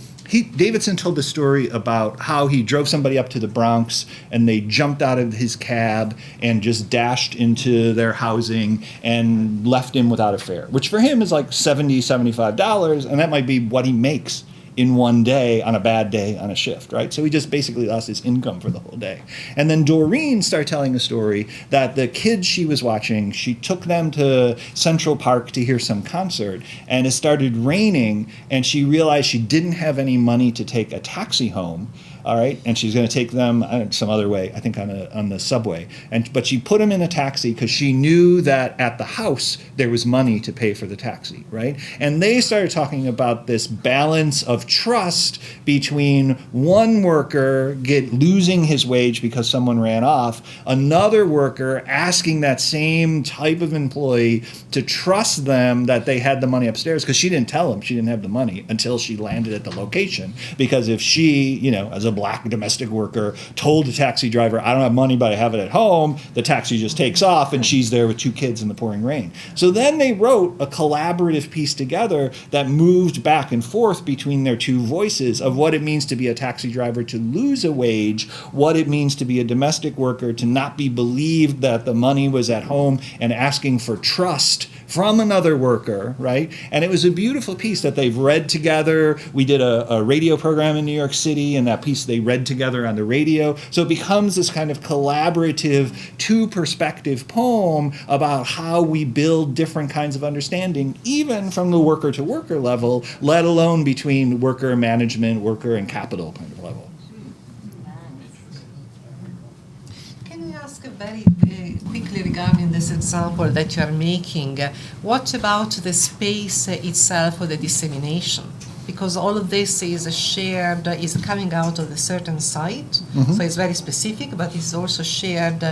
Davidson told the story about how he drove somebody up to the Bronx and they jumped out of his cab and just dashed into their housing and left him without a fare, which for him is like $70, $75, and that might be what he makes in one day on a bad day on a shift, right? So he just basically lost his income for the whole day. And then Doreen started telling a story that the kids she was watching, she took them to Central Park to hear some concert, and it started raining, and she realized she didn't have any money to take a taxi home. All right, and she's going to take them some other way, I think on the subway. But she put them in a taxi because she knew that at the house there was money to pay for the taxi, right? And they started talking about this balance of trust between one worker losing his wage because someone ran off, another worker asking that same type of employee to trust them that they had the money upstairs, because she didn't tell him she didn't have the money until she landed at the location. Because if she, as a black domestic worker, told the taxi driver, I don't have money, but I have it at home, the taxi just takes off and she's there with 2 kids in the pouring rain. So then they wrote a collaborative piece together that moved back and forth between their 2 voices of what it means to be a taxi driver to lose a wage, what it means to be a domestic worker to not be believed that the money was at home, and asking for trust from another worker, right? And it was a beautiful piece that they've read together. We did a radio program in New York City, and that piece audience. They read together on the radio. So it becomes this kind of collaborative, two-perspective poem about how we build different kinds of understanding, even from the worker-to-worker level, let alone between worker management, worker and capital kind of level. Can I ask very quickly regarding this example that you are making, what about the space itself or the dissemination? Because all of this is shared, is coming out of a certain site, so it's very specific, but it's also shared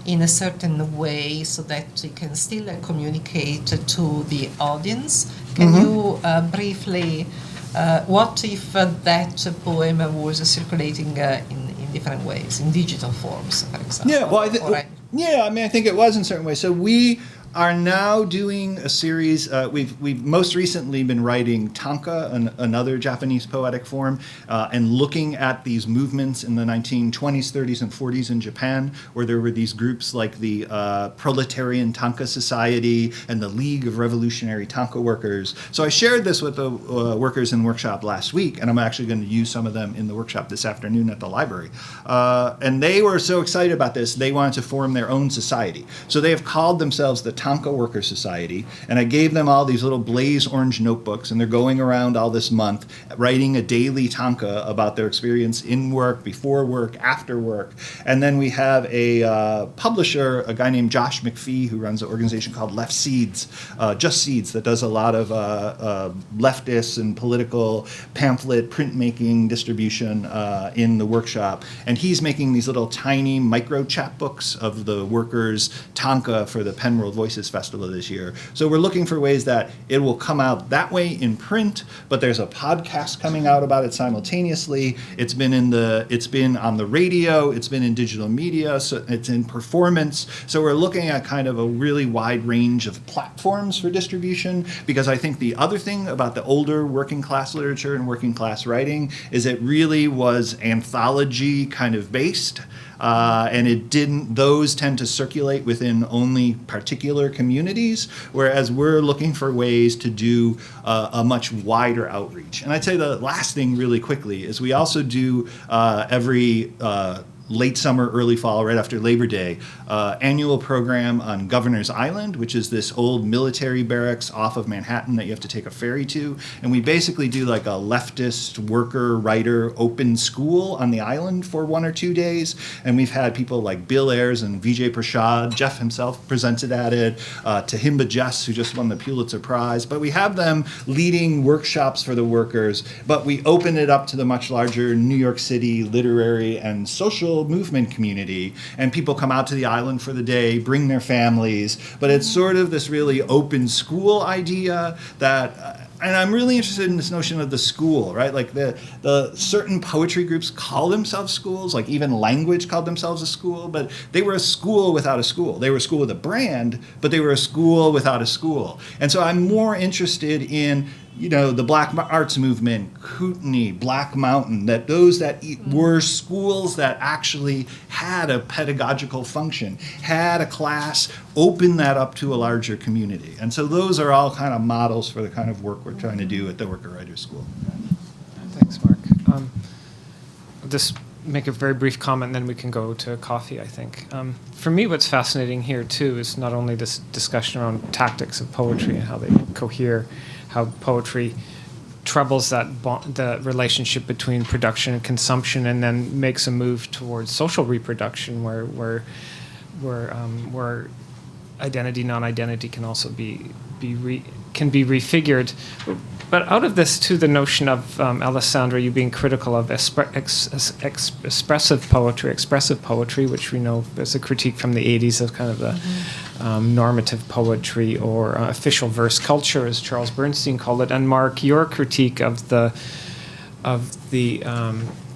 in a certain way so that you can still communicate to the audience. Can you briefly, what if that poem was circulating in different ways, in digital forms, for example? Yeah, well, I think it was in certain ways. So we are now doing a series. We've most recently been writing tanka, another Japanese poetic form, and looking at these movements in the 1920s, 30s, and 40s in Japan, where there were these groups like the Proletarian Tanka Society and the League of Revolutionary Tanka Workers. So I shared this with the workers in workshop last week, and I'm actually going to use some of them in the workshop this afternoon at the library. And they were so excited about this, they wanted to form their own society. So they have called themselves the Tanka Worker Society, and I gave them all these little blaze orange notebooks, and they're going around all this month writing a daily tanka about their experience in work, before work, after work. And then we have a publisher, a guy named Josh McPhee, who runs an organization called Left Seeds, Just Seeds, that does a lot of leftist and political pamphlet printmaking distribution in the workshop. And he's making these little tiny micro chapbooks of the workers' tanka for the Penn World Voices Festival this year. So we're looking for ways that it will come out that way in print, but there's a podcast coming out about it simultaneously. It's been on the radio, it's been in digital media, so it's in performance. So we're looking at kind of a really wide range of platforms for distribution, because I think the other thing about the older working class literature and working class writing is it really was anthology kind of based. And those tend to circulate within only particular communities, whereas we're looking for ways to do a much wider outreach. And I'd say the last thing really quickly is we also do every late summer, early fall, right after Labor Day, annual program on Governor's Island, which is this old military barracks off of Manhattan that you have to take a ferry to. And we basically do like a leftist worker writer open school on the island for 1 or 2 days. And we've had people like Bill Ayers and Vijay Prashad. Jeff himself presented at it, Tahimba Jess, who just won the Pulitzer Prize. But we have them leading workshops for the workers, but we open it up to the much larger New York City literary and social movement community, and people come out to the island for the day, bring their families, but it's sort of this really open school idea that, and I'm really interested in this notion of the school, right? Like the certain poetry groups call themselves schools, like even language called themselves a school, but they were a school without a school. They were a school with a brand, but they were a school without a school. And so I'm more interested in the Black Arts Movement, Kootenai, Black Mountain, that were schools that actually had a pedagogical function, had a class, open that up to a larger community. And so those are all kind of models for the kind of work we're trying to do at the Worker Writers School. Thanks, Mark. I'll just make a very brief comment, and then we can go to coffee, I think. For me, what's fascinating here, too, is not only this discussion around tactics of poetry and how they cohere, how poetry troubles the relationship between production and consumption, and then makes a move towards social reproduction, where identity, non-identity can also be refigured. But out of this, too, the notion of Alessandra, you being critical of expressive poetry, which we know is a critique from the 80s of kind of the normative poetry or official verse culture, as Charles Bernstein called it. And Mark, your critique of the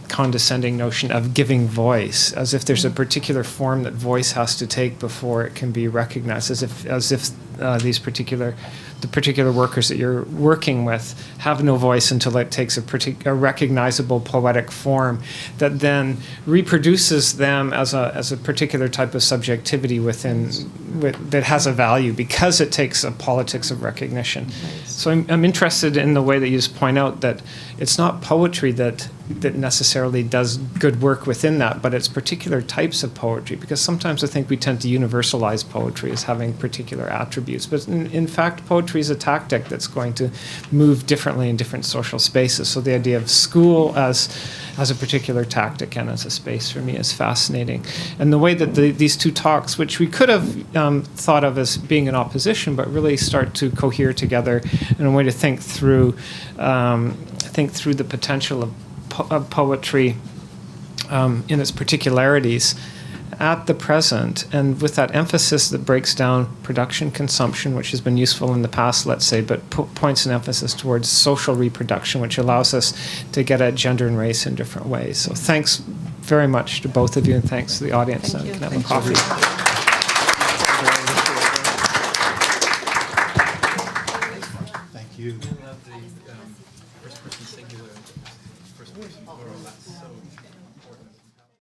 condescending notion of giving voice, as if there's a particular form that voice has to take before it can be recognized, as if the particular workers that you're working with have no voice until it takes a recognizable poetic form that then reproduces them as a particular type of subjectivity that has a value because it takes a politics of recognition. So I'm interested in the way that you just point out that it's not poetry that necessarily does good work within that, but it's particular types of poetry, because sometimes I think we tend to universalize poetry as having particular attributes. But in fact, poetry is a tactic that's going to move differently in different social spaces. So the idea of school as a particular tactic and as a space for me is fascinating. And the way that these two talks, which we could have thought of as being in opposition, but really start to cohere together in a way to think through the potential of poetry in its particularities at the present, and with that emphasis that breaks down production consumption, which has been useful in the past, let's say, but points an emphasis towards social reproduction, which allows us to get at gender and race in different ways. So thanks very much to both of you, and thanks to the audience. Now we can have a coffee. Thank you. First person singular, first person plural. That's so